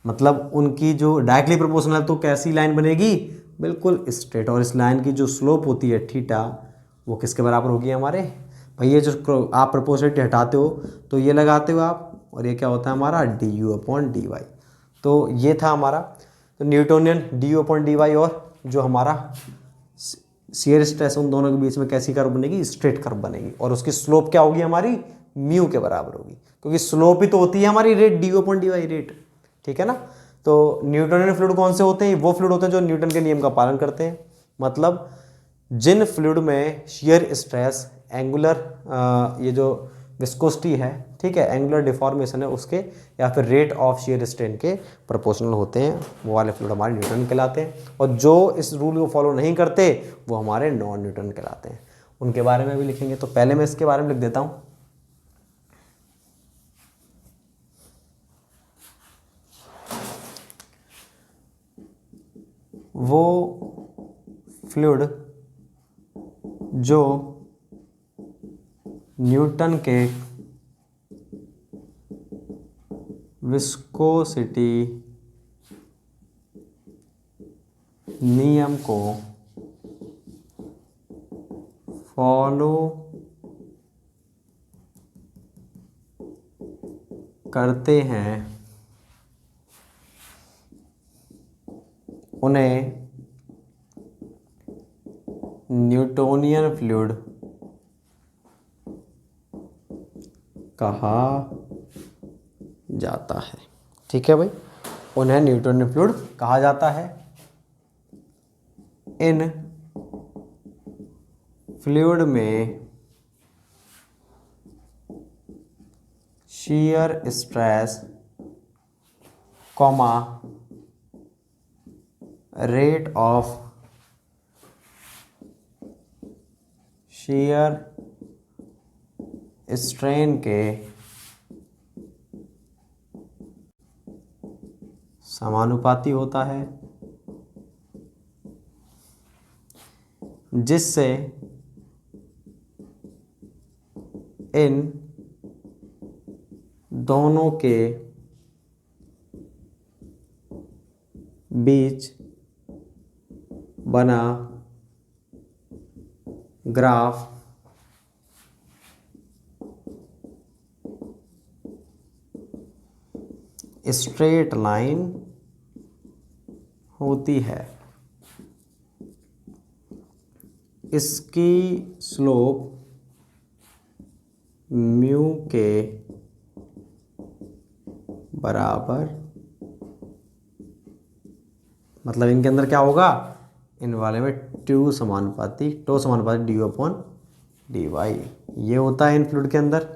मतलब उनकी जो डायरेक्टली प्रोपोर्शनल, तो कैसी लाइन बनेगी, बिल्कुल स्ट्रेट। और इस लाइन की जो स्लोप होती है थीटा, वो किसके बराबर होगी हमारे, भाई ये जो आप प्रोपोर्शनलिटी हटाते हो तो ये लगाते हो आप, और ये क्या होता है हमारा du/dy। तो ये था हमारा तो न्यूटोनियन du/dy, और जो हमारा शियर स्ट्रेस, उन दोनों के बीच में कैसी कर्व बनेगी, स्ट्रेट कर्व बनेगी। और उसकी स्लोप क्या होगी हमारी, म्यू के बराबर होगी, क्योंकि स्लोप ही तो होती है हमारी रेट, du/dy रेट, ठीक है ना। तो न्यूटोनियन फ्लूइड कौन से होते हैं? वो फ्लूइड होते हैं जो न्यूटन के नियम का पालन करते हैं। मतलब जिन फ्लूइड में शियर स्ट्रेस, एंगुलर ये जो विस्कोसिटी है, ठीक है, एंगुलर डिफॉर्मेशन है उसके, या फिर रेट ऑफ शियर स्ट्रेन के प्रोपोर्शनल होते हैं, वो वाले फ्लूइड हमारे न्यूटन कहलाते हैं। और जो इस रूल को फॉलो नहीं करते वो हमारे नॉन न्यूटन कहलाते हैं। उनके बारे में भी लिखेंगे। तो पहले मैं इसके बारे में लिख देता हूँ। वो फ्लूइड जो न्यूटन के विस्कोसिटी नियम को फॉलो करते हैं उन्हें न्यूटोनियन फ्लूइड कहा जाता है। ठीक है भाई, उन्हें न्यूटोनियन फ्लूइड कहा जाता है। इन फ्लूइड में shear stress, rate of shear strain के समानुपाती होता है, जिससे इन दोनों के बीच बना ग्राफ स्ट्रेट लाइन होती है। इसकी स्लोप म्यू के बराबर, मतलब इनके अंदर क्या होगा, इन वाले में टो समानुपाती डी अपॉन डी वाई, ये होता है इन फ्लूइड के अंदर।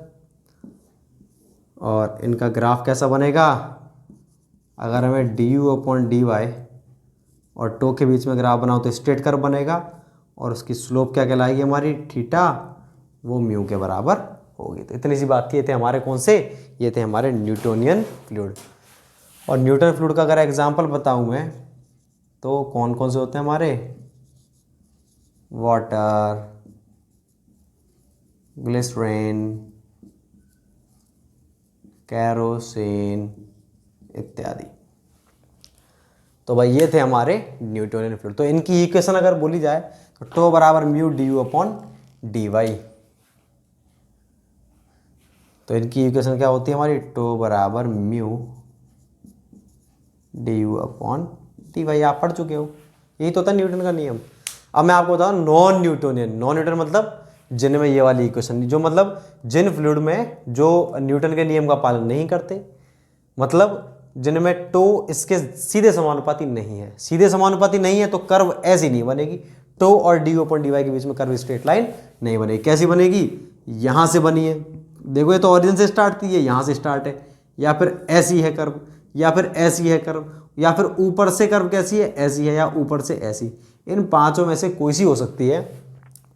और इनका ग्राफ कैसा बनेगा, अगर हमें d you upon D y और टो के बीच में ग्राफ बनाओ तो स्ट्रेट कर्व बनेगा, और उसकी स्लोप क्या कहलाएगी हमारी, थीटा, वो म्यू के बराबर होगी। तो इतनी सी बात थी। ये थे हमारे कौन से, ये थे हमारे न्यूटोनियन फ्लूइड। और न्यूटन फ्लूइड का अगर एग्जांपल बताऊं मैं तो कौन कौन से होते हैं हमारे, वाटर, ग्लिसरीन, कैरोसिन इत्यादि। तो भाई ये थे हमारे न्यूटोनियन फ्लूइड। तो इनकी इक्वेशन अगर बोली जाए तो टो बराबर mu D you upon D y. तो इनकी इक्वेशन क्या होती है हमारी, टो बराबर mu D you upon D y. आप पढ़ चुके हो, यही तो होता है न्यूटन का नियम। अब मैं आपको बताऊँ नॉन न्यूटोनियन। नॉन न्यूटन मतलब जिनमें ये वाली इक्वेशन, जो मतलब जिन फ्लूइड में जो न्यूटन के नियम का पालन नहीं करते, मतलब जिनमें टो इसके सीधे समानुपाती नहीं है। सीधे समानुपाती नहीं है तो कर्व ऐसी नहीं बनेगी, टो और डी ओपन डी वाई के बीच में कर्व स्ट्रेट लाइन नहीं बनेगी। कैसी बनेगी, यहां से बनी है, देखो ये तो ओरिजिन से स्टार्ट थी, ये यहां से स्टार्ट है, या फिर ऐसी है कर्व, या फिर ऐसी है कर्व, या फिर ऊपर से कर्व कैसी है, ऐसी है, या ऊपर से ऐसी। इन पांचों में से कोई सी हो सकती है,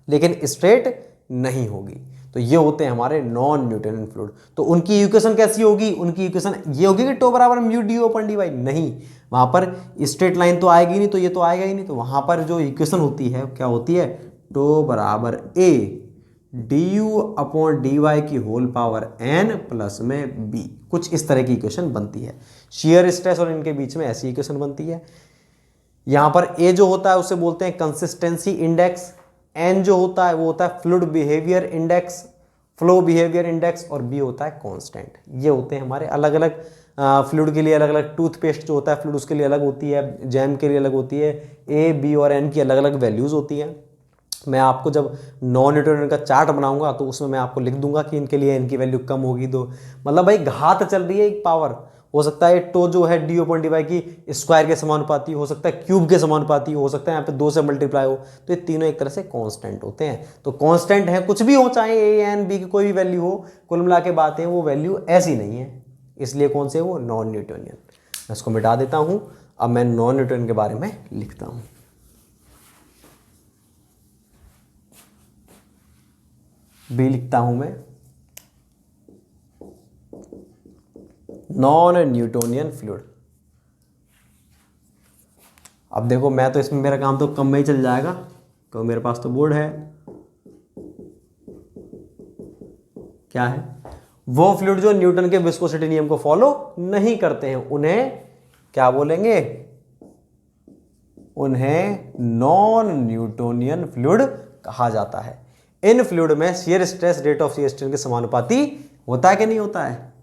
लेकिन स्ट्रेट नहीं होगी। तो ये होते हैं हमारे नॉन न्यूटोनियन फ्लूइड। तो उनकी इक्वेशन कैसी होगी, उनकी इक्वेशन ये होगी कि टो बराबर mu D upon d Y. नहीं, वहां पर स्ट्रेट लाइन तो आएगी नहीं, तो ये तो आएगा ही नहीं। तो वहां पर जो इक्वेशन होती है क्या होती है, टो बराबर A D you upon D Y की होल पावर एन प्लस में बी। कुछ इस तरह की इक्वेशन बनती है। शियर स्ट्रेस और इनके बीच में ऐसी इक्वेशन बनती है। यहां पर ए जो होता है उसे बोलते हैं कंसिस्टेंसी इंडेक्स, एन जो होता है वो होता है fluid behaviour index, flow behaviour index, और बी होता है कांस्टेंट। ये होते हैं हमारे अलग अलग फ्लूइड के लिए अलग अलग। टूथपेस्ट जो होता है फ्लूइड उसके लिए अलग होती है, जैम के लिए अलग होती है, ए बी और एन की अलग अलग वैल्यूज होती हैं। मैं आपको जब नॉन न्यूटोनियन का चार्ट बनाऊंगा तो उसमें मैं आपको लिख दूंगा कि इनके लिए इनकी वैल्यू कम होगी, तो मतलब भाई घात चल रही है एक पावर। हो सकता है टो जो है डी ओपन डी वाई की स्क्वायर के समानुपाती, हो सकता है क्यूब के समानुपाती, हो सकता है यहाँ पे 2 से मल्टीप्लाई हो। तो ये तीनों एक तरह से कांस्टेंट होते हैं। तो कांस्टेंट है, कुछ भी हो, चाहे ए एन बी की कोई भी वैल्यू हो, कुल मिला के बात है वो वैल्यू ऐसी नहीं है, इसलिए कौन से वो नॉन न्यूटोनियन। मैं इसको मिटा देता हूं। अब मैं नॉन न्यूटोनियन के बारे में लिखता हूं। बी लिखता हूं मैं, नॉन न्यूटोनियन फ्लूइड। अब देखो मैं तो इसमें मेरा काम तो कम में ही चल जाएगा, तो मेरे पास तो बोर्ड है। क्या है, वो फ्लूइड जो न्यूटन के विस्कोसिटी नियम को फॉलो नहीं करते हैं उन्हें क्या बोलेंगे, उन्हें नॉन न्यूटोनियन फ्लूइड कहा जाता है। इन फ्लूइड में shear stress rate of shear strain के समानुपाती होता है कि नहीं होता है,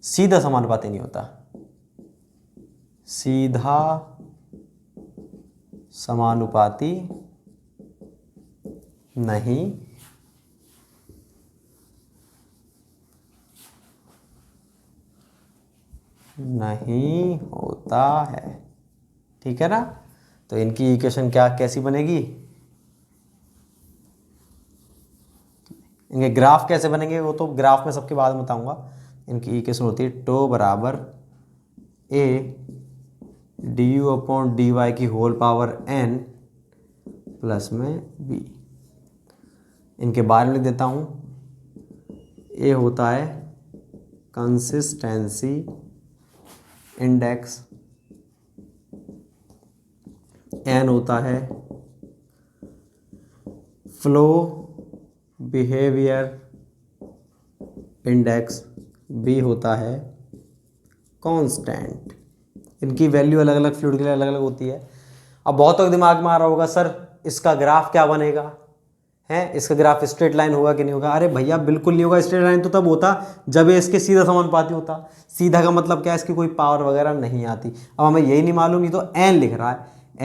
सीधा समानुपाती नहीं होता, सीधा समानुपाती नहीं होता है, ठीक है ना। तो इनकी इक्वेशन क्या कैसी बनेगी, इनके ग्राफ कैसे बनेंगे वो तो ग्राफ में सबके बाद में बताऊंगा। इनकी इक्वेशन होती है टो बराबर A D you upon D Y की होल पावर n प्लस में b। इनके बारे में लिख देता हूँ, ए होता है कंसिस्टेंसी इंडेक्स, n होता है फ्लो बिहेवियर इंडेक्स, b होता है कांस्टेंट। इनकी वैल्यू अलग अलग फ्लूइड के लिए अलग अलग होती है। अब बहुत लोग दिमाग में आ रहा होगा सर इसका ग्राफ क्या बनेगा, है इसका ग्राफ स्ट्रेट लाइन होगा कि नहीं होगा। अरे भैया बिल्कुल नहीं होगा, स्ट्रेट लाइन तो तब होता जब ये इसके सीधा समानुपाती होता। सीधा का मतलब क्या है, इसकी कोई पावर वगैरह नहीं आती। अब हमें यही नहीं मालूम, ये तो n लिख रहा है,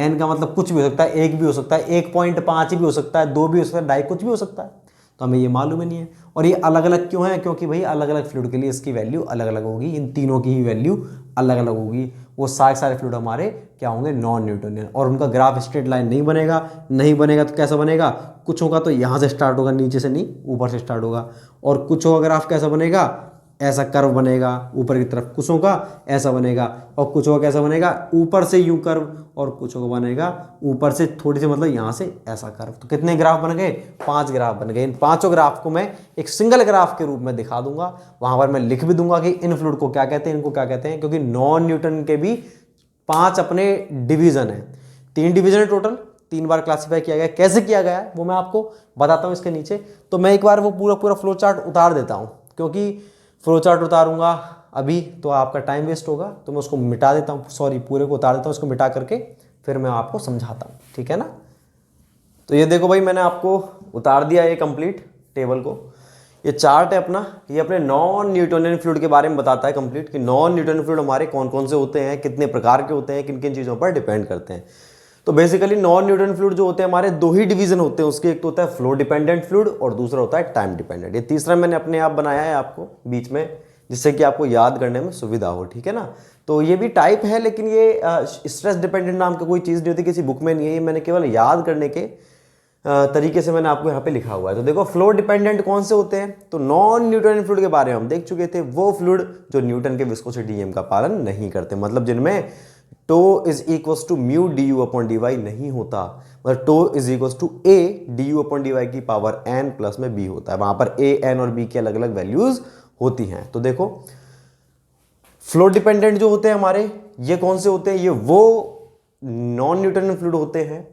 n का मतलब कुछ भी हो सकता है, 1 भी हो सकता है, 1.5 भी हो सकता है, 2 भी हो सकता है, 2.5 कुछ भी हो सकता है। तो हमें ये मालूम ही नहीं है। और ये अलग अलग क्यों है, क्योंकि भाई अलग अलग फ्लूइड के लिए इसकी वैल्यू अलग अलग होगी, इन तीनों की ही वैल्यू अलग अलग होगी। वो सारे फ्लूइड हमारे क्या होंगे, नॉन न्यूटोनियन, और उनका ग्राफ स्ट्रेट लाइन नहीं बनेगा। नहीं बनेगा तो कैसा बनेगा, कुछ होगा तो यहाँ से स्टार्ट होगा, नीचे से नहीं ऊपर से स्टार्ट होगा। और कुछ होगा ग्राफ कैसा बनेगा, ऐसा कर्व बनेगा ऊपर की तरफ, कुछ होगा ऐसा बनेगा, और कुछ होगा कैसा बनेगा, ऊपर से यूं कर्व, और कुछ होगा बनेगा ऊपर से थोड़ी सी मतलब यहाँ से ऐसा कर्व। तो कितने ग्राफ बन गए, 5 ग्राफ बन गए। इन 5 ग्राफ को मैं एक सिंगल ग्राफ के रूप में दिखा दूंगा, वहां पर मैं लिख भी दूंगा कि इन फ्लूइड को क्या कहते हैं, इनको क्या कहते हैं, क्योंकि नॉन न्यूटन के भी 5 अपने डिवीजन है, 3 डिवीजन है टोटल, 3 बार क्लासीफाई किया गया। कैसे किया गया है वो मैं आपको बताता हूँ इसके नीचे। तो मैं एक बार वो पूरा फ्लो चार्ट उतार देता हूँ, क्योंकि फ्लो चार्ट उतारूंगा अभी तो आपका टाइम वेस्ट होगा, तो मैं उसको मिटा देता हूँ, सॉरी पूरे को उतार देता हूँ, उसको मिटा करके फिर मैं आपको समझाता हूँ, ठीक है ना। तो ये देखो भाई मैंने आपको उतार दिया ये कंप्लीट टेबल को। ये चार्ट है अपना, ये अपने नॉन न्यूटोनियन फ्लूइड के बारे में बताता है कंप्लीट, कि नॉन न्यूटोनियन फ्लूइड हमारे कौन कौन से होते हैं, कितने प्रकार के होते हैं, किन किन चीज़ों पर डिपेंड करते हैं। तो बेसिकली नॉन न्यूटन फ्लूइड जो होते हैं हमारे 2 ही डिवीजन होते हैं उसके, एक तो होता है फ्लो डिपेंडेंट फ्लूइड और दूसरा होता है टाइम डिपेंडेंट। ये तीसरा मैंने अपने आप बनाया है आपको बीच में, जिससे कि आपको याद करने में सुविधा हो, ठीक है ना। तो ये भी टाइप है, लेकिन ये स्ट्रेस डिपेंडेंट नाम की कोई चीज़ नहीं होती, किसी बुक में नहीं है, ये मैंने केवल याद करने के तरीके से मैंने आपको यहाँ पे लिखा हुआ है। तो देखो फ्लो डिपेंडेंट कौन से होते हैं, तो नॉन न्यूटन फ्लूइड के बारे में हम देख चुके थे, वो फ्लूइड जो न्यूटन के विस्कोसिटी नियम का पालन नहीं करते, मतलब जिनमें tau is equals to mu D you upon D Y नहीं होता, मतलब tau is equals to A D you upon D Y की पावर n प्लस में b होता है, वहां पर a n और b की अलग अलग वैल्यूज होती हैं। तो देखो फ्लो डिपेंडेंट जो होते हैं हमारे, ये कौन से होते हैं, ये वो नॉन न्यूटन फ्लूइड होते हैं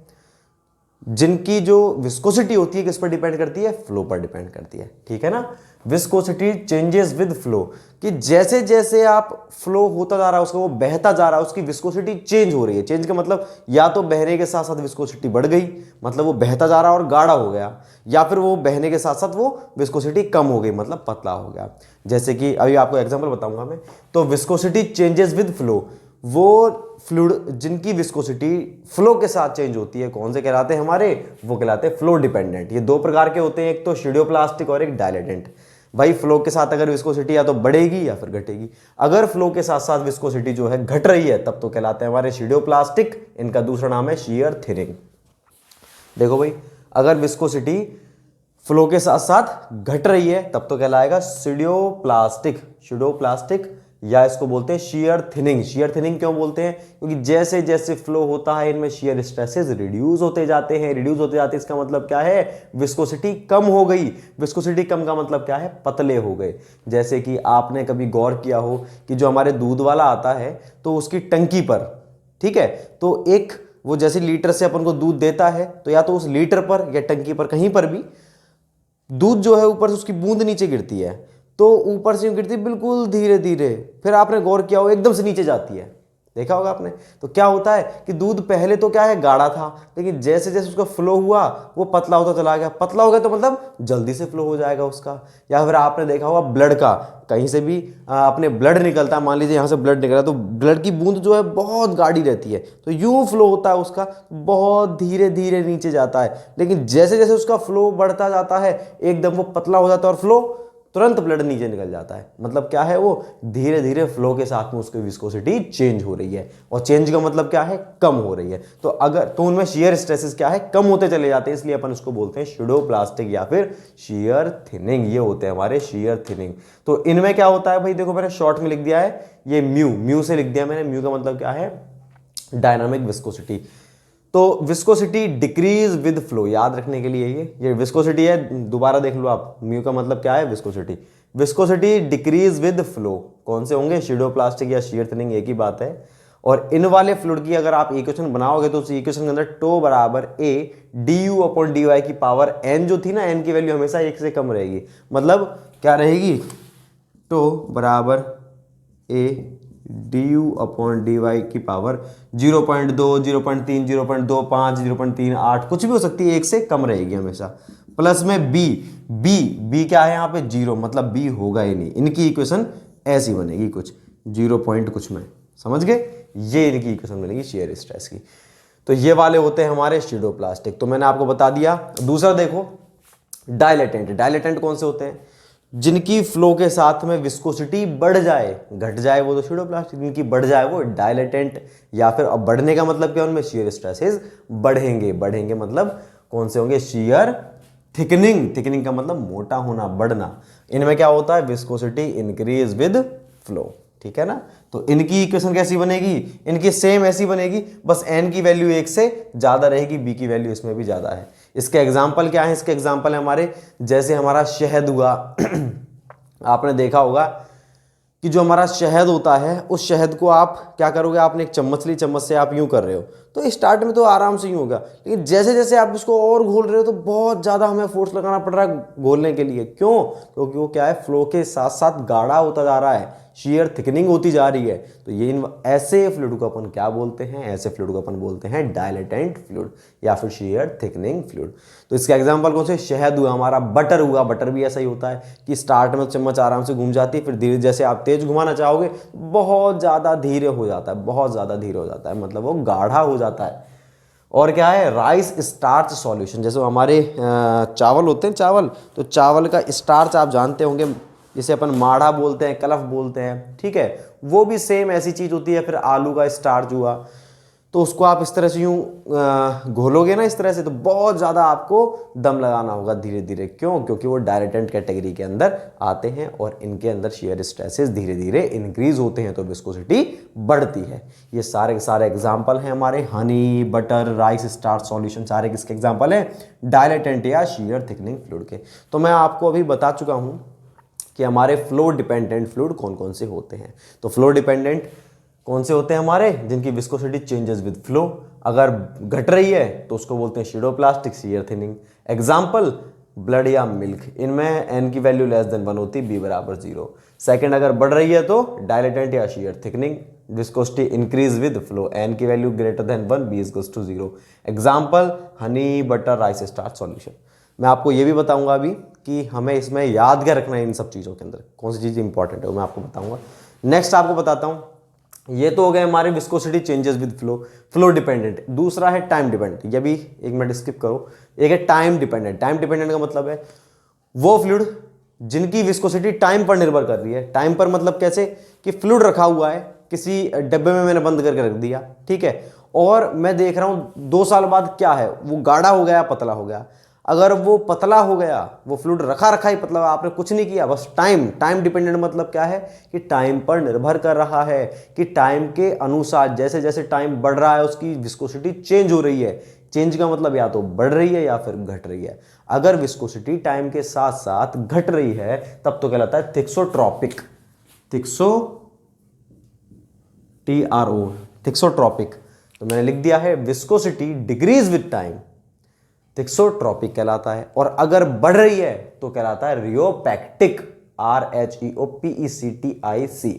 जिनकी जो विस्कोसिटी होती है किस पर डिपेंड करती है, फ्लो पर डिपेंड करती है, ठीक है ना। विस्कोसिटी चेंजेस विद फ्लो, कि जैसे जैसे आप फ्लो होता जा रहा है उसका, वो बहता जा रहा है, उसकी विस्कोसिटी चेंज हो रही है। चेंज का मतलब या तो बहने के साथ साथ विस्कोसिटी बढ़ गई, मतलब वो बहता जा रहा है और गाढ़ा हो गया, या फिर वो बहने के साथ साथ वो विस्कोसिटी कम हो गई, मतलब पतला हो गया। जैसे कि अभी आपको एग्जाम्पल बताऊंगा मैं, तो विस्कोसिटी चेंजेस विद फ्लो, वो फ्लूइड जिनकी विस्कोसिटी फ्लो के साथ चेंज होती है कौन से कहलाते हैं हमारे, वो कहलाते हैं फ्लो डिपेंडेंट। ये 2 प्रकार के होते हैं, एक तो शिडियोप्लास्टिक और एक डायलेटेंट। भाई फ्लो के साथ अगर विस्कोसिटी या तो बढ़ेगी या फिर घटेगी, अगर फ्लो के साथ साथ विस्कोसिटी जो है घट रही है तब तो कहलाते हैं हमारे शिडियोप्लास्टिक, इनका दूसरा नाम है शियर थिनिंग। देखो भाई अगर विस्कोसिटी फ्लो के साथ साथ घट रही है तब तो कहलाएगा शिडियोप्लास्टिक, शिडियोप्लास्टिक, या इसको बोलते हैं शियर थिनिंग। शियर थिनिंग क्यों बोलते हैं, क्योंकि जैसे जैसे फ्लो होता है इनमें शियर स्ट्रेसेस रिड्यूस होते जाते हैं, रिड्यूस होते जाते हैं, इसका मतलब क्या है, विस्कोसिटी कम हो गई। विस्कोसिटी कम का मतलब क्या है, पतले हो गए। जैसे कि आपने कभी गौर किया हो कि जो हमारे दूध वाला आता है तो उसकी टंकी पर, ठीक है, तो एक वो जैसे लीटर से अपन को दूध देता है, तो या तो उस लीटर पर या टंकी पर कहीं पर भी दूध जो है ऊपर से उसकी बूंद नीचे गिरती है, तो ऊपर से गिरती है बिल्कुल धीरे धीरे, फिर आपने गौर किया हो एकदम से नीचे जाती है, देखा होगा आपने। तो क्या होता है कि दूध पहले तो क्या है, गाढ़ा था, लेकिन जैसे जैसे उसका फ्लो हुआ वो पतला होता चला गया। पतला हो गया तो मतलब जल्दी से फ्लो हो जाएगा उसका। या फिर आपने देखा होगा ब्लड का, कहीं से भी अपने ब्लड निकलता है, मान लीजिए यहाँ से ब्लड निकला तो ब्लड की बूंद जो है बहुत गाढ़ी रहती है, तो यूं फ्लो होता है उसका, बहुत धीरे धीरे नीचे जाता है। लेकिन जैसे जैसे उसका फ्लो बढ़ता जाता है एकदम वो पतला हो जाता है और फ्लो तुरंत ब्लड नीचे निकल जाता है। मतलब क्या है, वो धीरे धीरे फ्लो के साथ में उसकी विस्कोसिटी चेंज हो रही है, और चेंज का मतलब क्या है, कम हो रही है। तो अगर तो उनमें शियर स्ट्रेसेस क्या है, कम होते चले जाते हैं, इसलिए अपन उसको बोलते हैं स्यूडोप्लास्टिक या फिर शियर थिनिंग। ये होते हैं हमारे शियर थिनिंग। तो इनमें क्या होता है भाई, देखो मैंने शॉर्ट में लिख दिया है, ये म्यू से लिख दिया मैंने। म्यू का मतलब क्या है, डायनामिक विस्कोसिटी। तो विस्कोसिटी डिक्रीज विद फ्लो, याद रखने के लिए ये विस्कोसिटी है, दोबारा देख लो आप। म्यू का मतलब क्या है, viscosity. Viscosity decrease with flow, कौन से होंगे, स्यूडोप्लास्टिक या शियर थिनिंग, एक ही बात है। और इन वाले फ्लूइड की अगर आप इक्वेशन बनाओगे तो उस इक्वेशन के अंदर टो बराबर A D you upon D Y की पावर एन जो थी ना, एन की वैल्यू हमेशा एक से कम रहेगी। मतलब क्या रहेगी, टो बराबर A D you upon D Y की पावर 0.2, 0.3, 0.25, 0.38 कुछ भी हो सकती है, एक से कम रहेगी हमेशा। प्लस में बी, बी क्या है यहाँ पे, 0, मतलब बी होगा ही नहीं। इनकी इक्वेशन ऐसी बनेगी कुछ 0 पॉइंट कुछ में, समझ गए। ये इनकी इक्वेशन बनेगी शेयर स्ट्रेस की। तो ये वाले होते हैं हमारे स्यूडोप्लास्टिक। तो मैंने आपको बता दिया। दूसरा देखो डायलेटेंट। डायलेटेंट कौन से होते हैं, जिनकी फ्लो के साथ में विस्कोसिटी बढ़ जाए, घट जाए वो तो स्यूडोप्लास्टिक, जिनकी बढ़ जाए वो डायलेटेंट। या फिर अब बढ़ने का मतलब क्या, उनमें शियर स्ट्रेसेस बढ़ेंगे। बढ़ेंगे मतलब कौन से होंगे, शियर थिकनिंग। थिकनिंग का मतलब मोटा होना, बढ़ना। इनमें क्या होता है, विस्कोसिटी इंक्रीज विद फ्लो, ठीक है ना। तो इनकी इक्वेशन कैसी बनेगी, इनकी सेम ऐसी बनेगी, बस एन की वैल्यू एक से ज्यादा रहेगी, बी की वैल्यू इसमें भी ज्यादा है। इसके एग्जाम्पल क्या है, इसके एग्जाम्पल है हमारे, जैसे हमारा शहद हुआ आपने देखा होगा कि जो हमारा शहद होता है, उस शहद को आप क्या करोगे, आपने एक चम्मच ली, चम्मच से आप यूं कर रहे हो, तो स्टार्ट में तो आराम से यूं होगा, लेकिन जैसे जैसे आप इसको और घोल रहे हो तो बहुत ज़्यादा हमें फोर्स लगाना पड़ रहा है घोलने के लिए। क्यों, क्योंकि वो क्या है, फ्लो के साथ साथ गाढ़ा होता जा रहा है, शियर थिकनिंग होती जा रही है। तो ये ऐसे फ्लूइड को अपन क्या बोलते हैं, ऐसे फ्लूइड को अपन बोलते हैं डायलेटेंट फ्लूइड या फिर शियर थिकनिंग फ्लूइड। तो इसका एग्जांपल कौन से, शहद हुआ हमारा, बटर हुआ। बटर भी ऐसा ही होता है कि स्टार्ट में चम्मच आराम से घूम जाती है, फिर धीरे जैसे आप तेज घुमाना चाहोगे बहुत ज़्यादा धीरे हो जाता है, बहुत ज़्यादा धीरे हो जाता है, मतलब वो गाढ़ा हो जाता है। और क्या है, राइस स्टार्च सॉल्यूशन, जैसे हमारे चावल होते हैं, चावल, तो चावल का स्टार्च आप जानते होंगे, जिसे अपन माढ़ा बोलते हैं, कलफ बोलते हैं, ठीक है, वो भी सेम ऐसी चीज़ होती है। फिर आलू का स्टार्च हुआ, तो उसको आप इस तरह से यूं घोलोगे ना, इस तरह से, तो बहुत ज़्यादा आपको दम लगाना होगा धीरे धीरे। क्यों, क्योंकि वो डायलेटेंट कैटेगरी के अंदर आते हैं और इनके अंदर शियर स्ट्रेसेस धीरे धीरे इंक्रीज होते हैं, तो विस्कोसिटी बढ़ती है। ये सारे के सारे एग्जाम्पल हैं हमारे, Honey, butter, rice starch solution, सारे किसके एग्जाम्पल हैं, डायलेटेंट या शियर थिकनिंग फ्लूइड के। तो मैं आपको अभी बता चुका हूँ कि हमारे फ्लो डिपेंडेंट फ्लूइड कौन कौन से होते हैं। तो फ्लो डिपेंडेंट कौन से होते हैं हमारे, जिनकी विस्कोसिटी चेंजेस विद फ्लो, अगर घट रही है तो उसको बोलते हैं pseudoplastic, shear thinning. Example blood या मिल्क, इनमें एन की वैल्यू लेस देन 1 होती है, बी बराबर 0। सेकंड, अगर बढ़ रही है तो डायलेटेंट या shear thickening, viscosity increase with flow, N की value greater than 1, B equals to 0। Example honey, butter, rice starch solution. मैं आपको ये भी बताऊंगा अभी कि हमें इसमें याद क्या रखना है, इन सब चीज़ों के अंदर कौन सी चीज़ इंपॉर्टेंट है वो मैं आपको बताऊंगा। नेक्स्ट आपको बताता हूँ, ये तो हो गए हमारे viscosity changes with flow, flow dependent. दूसरा है टाइम डिपेंडेंट, ये भी एक मिनट स्किप करो। एक है टाइम डिपेंडेंट। टाइम डिपेंडेंट का मतलब है वो फ्लूइड जिनकी विस्कोसिटी टाइम पर निर्भर कर रही है। टाइम पर मतलब कैसे, कि फ्लूइड रखा हुआ है किसी डब्बे में, मैंने बंद करके रख दिया, ठीक है, और मैं देख रहा हूं 2 साल बाद क्या है, वो गाढ़ा हो गया, पतला हो गया। अगर वो पतला हो गया, वो फ्लूइड रखा रखा ही, मतलब आपने कुछ नहीं किया, बस टाइम डिपेंडेंट मतलब क्या है, कि टाइम पर निर्भर कर रहा है, कि टाइम के अनुसार जैसे जैसे टाइम बढ़ रहा है उसकी विस्कोसिटी चेंज हो रही है। चेंज का मतलब या तो बढ़ रही है या फिर घट रही है। अगर विस्कोसिटी टाइम के साथ साथ घट रही है तब तो कहलाता है थिक्सोट्रॉपिक। थिक्सोट्रॉपिक। तो मैंने लिख दिया है viscosity decrease with time, thixotropic कहलाता है। और अगर बढ़ रही है तो कहलाता है rheopectic, RHEOPECTIC,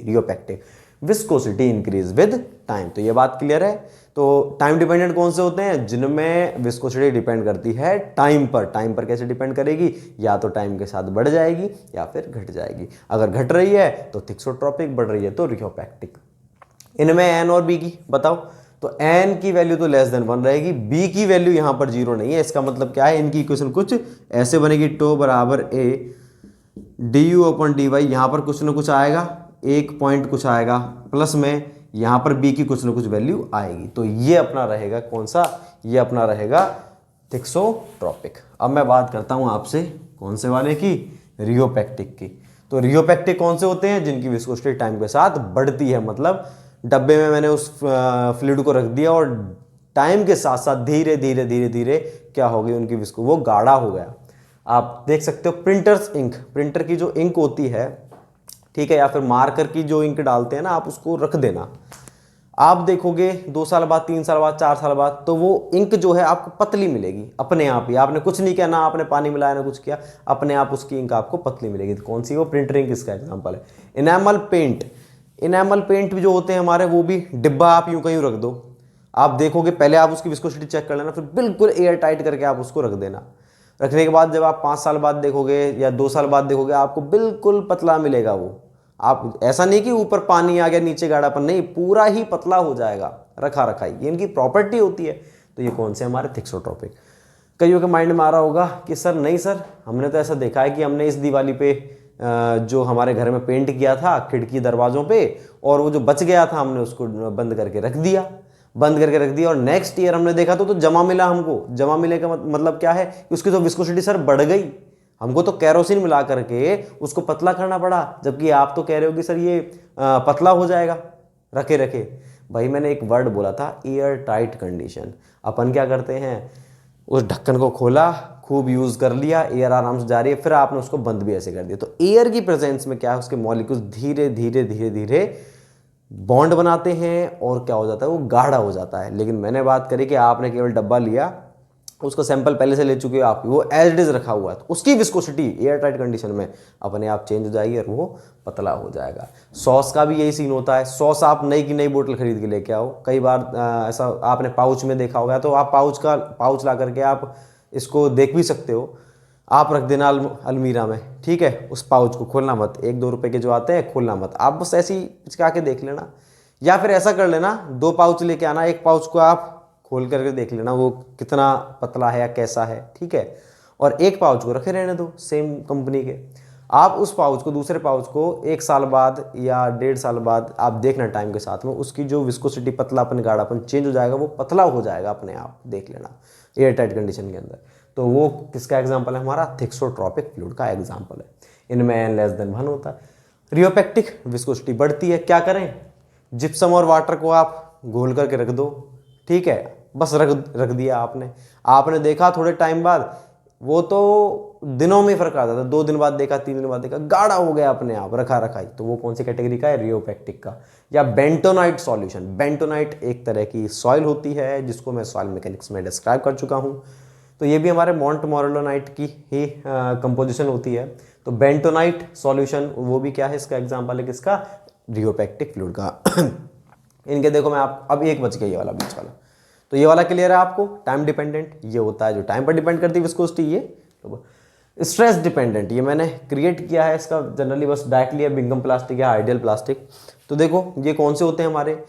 rheopectic. Viscosity increase with time. तो ये बात क्लियर है। तो टाइम डिपेंडेंट कौन से होते हैं? जिनमें विस्कोसिटी डिपेंड करती है टाइम पर। टाइम पर कैसे डिपेंड करेगी? या तो टाइम के साथ बढ़ जाएगी या फिर घट जाएगी। अगर घट रही है तो थिक्सोट्रोपिक, बढ़ रही है तो रियोपैक्टिक। इनमें एन और बी की बताओ। तो एन की वैल्यू तो लेस देन 1 रहेगी, बी की वैल्यू यहां पर 0 नहीं है। इसका मतलब क्या है? इनकी इक्वेशन कुछ ऐसे बनेगी, टो बराबर A D U upon D Y. यहां पर कुछ ना कुछ आएगा, एक पॉइंट कुछ आएगा, प्लस में यहां पर बी की कुछ ना कुछ वैल्यू आएगी। तो ये अपना रहेगा कौन सा? ये अपना रहेगा थिक्सोट्रोपिक। अब मैं बात करता हूं आपसे कौन से वाले की? रियोपैक्टिक की। तो रियोपैक्टिक कौन से होते हैं? जिनकी विस्कोसिटी टाइम के साथ बढ़ती है। मतलब डब्बे में मैंने उस फ्लूइड को रख दिया और टाइम के साथ साथ धीरे धीरे धीरे धीरे क्या हो गई उनकी विस्को, वो गाढ़ा हो गया। आप देख सकते हो प्रिंटर्स इंक, प्रिंटर की जो इंक होती है, ठीक है, या फिर मार्कर की जो इंक डालते हैं ना, आप उसको रख देना। आप देखोगे 2 साल बाद, 3 साल बाद, 4 साल बाद, तो वो इंक जो है आपको पतली मिलेगी अपने आप ही। आपने कुछ नहीं किया, ना आपने पानी मिलाया ना कुछ किया, अपने आप उसकी इंक आपको पतली मिलेगी। तो कौन सी? वो प्रिंटर इंक इसका एग्जाम्पल है। इनेमल पेंट, इनेमल पेंट भी जो होते हैं हमारे, वो भी डिब्बा आप यूं कहीं रख दो। आप देखोगे पहले आप उसकी विस्कोसिटी चेक कर लेना, फिर बिल्कुल एयर टाइट करके आप उसको रख देना। रखने के बाद जब आप 5 साल बाद देखोगे या 2 साल बाद देखोगे, आपको बिल्कुल पतला मिलेगा वो। आप ऐसा नहीं कि ऊपर पानी आ गया नीचे गाढ़ापन, नहीं, पूरा ही पतला हो जाएगा रखा रखाई। ये इनकी प्रॉपर्टी होती है। तो ये कौन से? हमारे थिक्सोट्रोपिक। कईयों के माइंड में आ रहा होगा कि सर नहीं सर, हमने तो ऐसा देखा है कि हमने इस दिवाली पे जो हमारे घर में पेंट किया था खिड़की दरवाजों पे, और वो जो बच गया था हमने उसको बंद करके रख दिया, बंद करके रख दिया, और नेक्स्ट ईयर हमने देखा तो जमा मिला हमको। जमा मिले का मतलब क्या है? कि उसकी तो विस्कोसिटी सर बढ़ गई, हमको तो कैरोसिन मिला करके उसको पतला करना पड़ा, जबकि आप तो कह रहे हो कि सर ये पतला हो जाएगा रखे रखे। भाई मैंने एक वर्ड बोला था, एयर टाइट कंडीशन। अपन क्या करते हैं, उस ढक्कन को खोला, खूब यूज कर लिया, एयर आराम से जा रही है, फिर आपने उसको बंद भी ऐसे कर दिया। तो एयर की प्रेजेंस में क्या है, उसके मॉलिक्यूल्स धीरे धीरे धीरे धीरे बॉन्ड बनाते हैं और क्या हो जाता है, वो गाढ़ा हो जाता है। लेकिन मैंने बात करी कि आपने केवल डब्बा लिया, उसका सैंपल पहले से ले चुके हो आप, वो एज इट इज रखा हुआ है, तो उसकी विस्कोसिटी एयर टाइट कंडीशन में अपने आप चेंज हो जाएगी और वो पतला हो जाएगा। सॉस का भी यही सीन होता है। सॉस आप नई की नई बोतल खरीद के लेके आओ, कई बार ऐसा आपने पाउच में देखा होगा, तो आप पाउच ला करके आप इसको देख भी सकते हो। आप रख देना अलमीरा में, ठीक है, उस पाउच को खोलना मत, 1-2 रुपए के जो आते हैं खोलना मत, आप बस ऐसे ही पिचका के देख लेना। या फिर ऐसा कर लेना, 2 पाउच लेके आना, एक पाउच को आप खोल करके देख लेना वो कितना पतला है या कैसा है, ठीक है, और एक पाउच को रखे रहने दो सेम कंपनी के। आप उस पाउच को, दूसरे पाउच को 1 साल बाद या 1.5 साल बाद आप देखना, टाइम के साथ में उसकी जो विस्कोसिटी, पतलापन, गाढ़ापन चेंज हो जाएगा, वो पतला हो जाएगा अपने आप, देख लेना एयर टाइट कंडीशन के अंदर। तो वो किसका एग्जाम्पल है? हमारा थिक्सोट्रोपिक फ्लूइड का एग्जाम्पल है। इनमें n लेस देन 1 होता है। रियोपैक्टिक, विस्कोसिटी बढ़ती है, क्या करें? जिप्सम और वाटर को आप घोल करके रख दो, ठीक है, बस रख दिया आपने देखा थोड़े टाइम बाद, वो तो दिनों में फर्क आता था, 2 दिन बाद देखा, 3 दिन बाद देखा, गाढ़ा हो गया अपने आप, रखा रखाई। तो वो कौन सी कैटेगरी का है? रियोपैक्टिक का। या बेंटोनाइट सॉल्यूशन। बेंटोनाइट एक तरह की सॉइल होती है, जिसको मैं सॉइल मैकेनिक्स में डिस्क्राइब कर चुका हूँ। तो ये भी हमारे मोंटमोरेलोनाइट की ही कंपोजिशन होती है। तो बेंटोनाइट सॉल्यूशन वो भी क्या है? इसका एग्जांपल है किसका? रियोपैक्टिक फ्लूइड का। इनके देखो मैं आप, अब एक बच गया ये वाला बीच वाला, तो ये वाला क्लियर है आपको? टाइम डिपेंडेंट ये होता है जो टाइम पर डिपेंड करती है विस्कोसिटी। ये तो स्ट्रेस डिपेंडेंट, ये मैंने क्रिएट किया है, इसका जनरली बस डायरेक्टली है बिंगम प्लास्टिक या आइडियल प्लास्टिक। तो देखो ये कौन से होते हैं हमारे?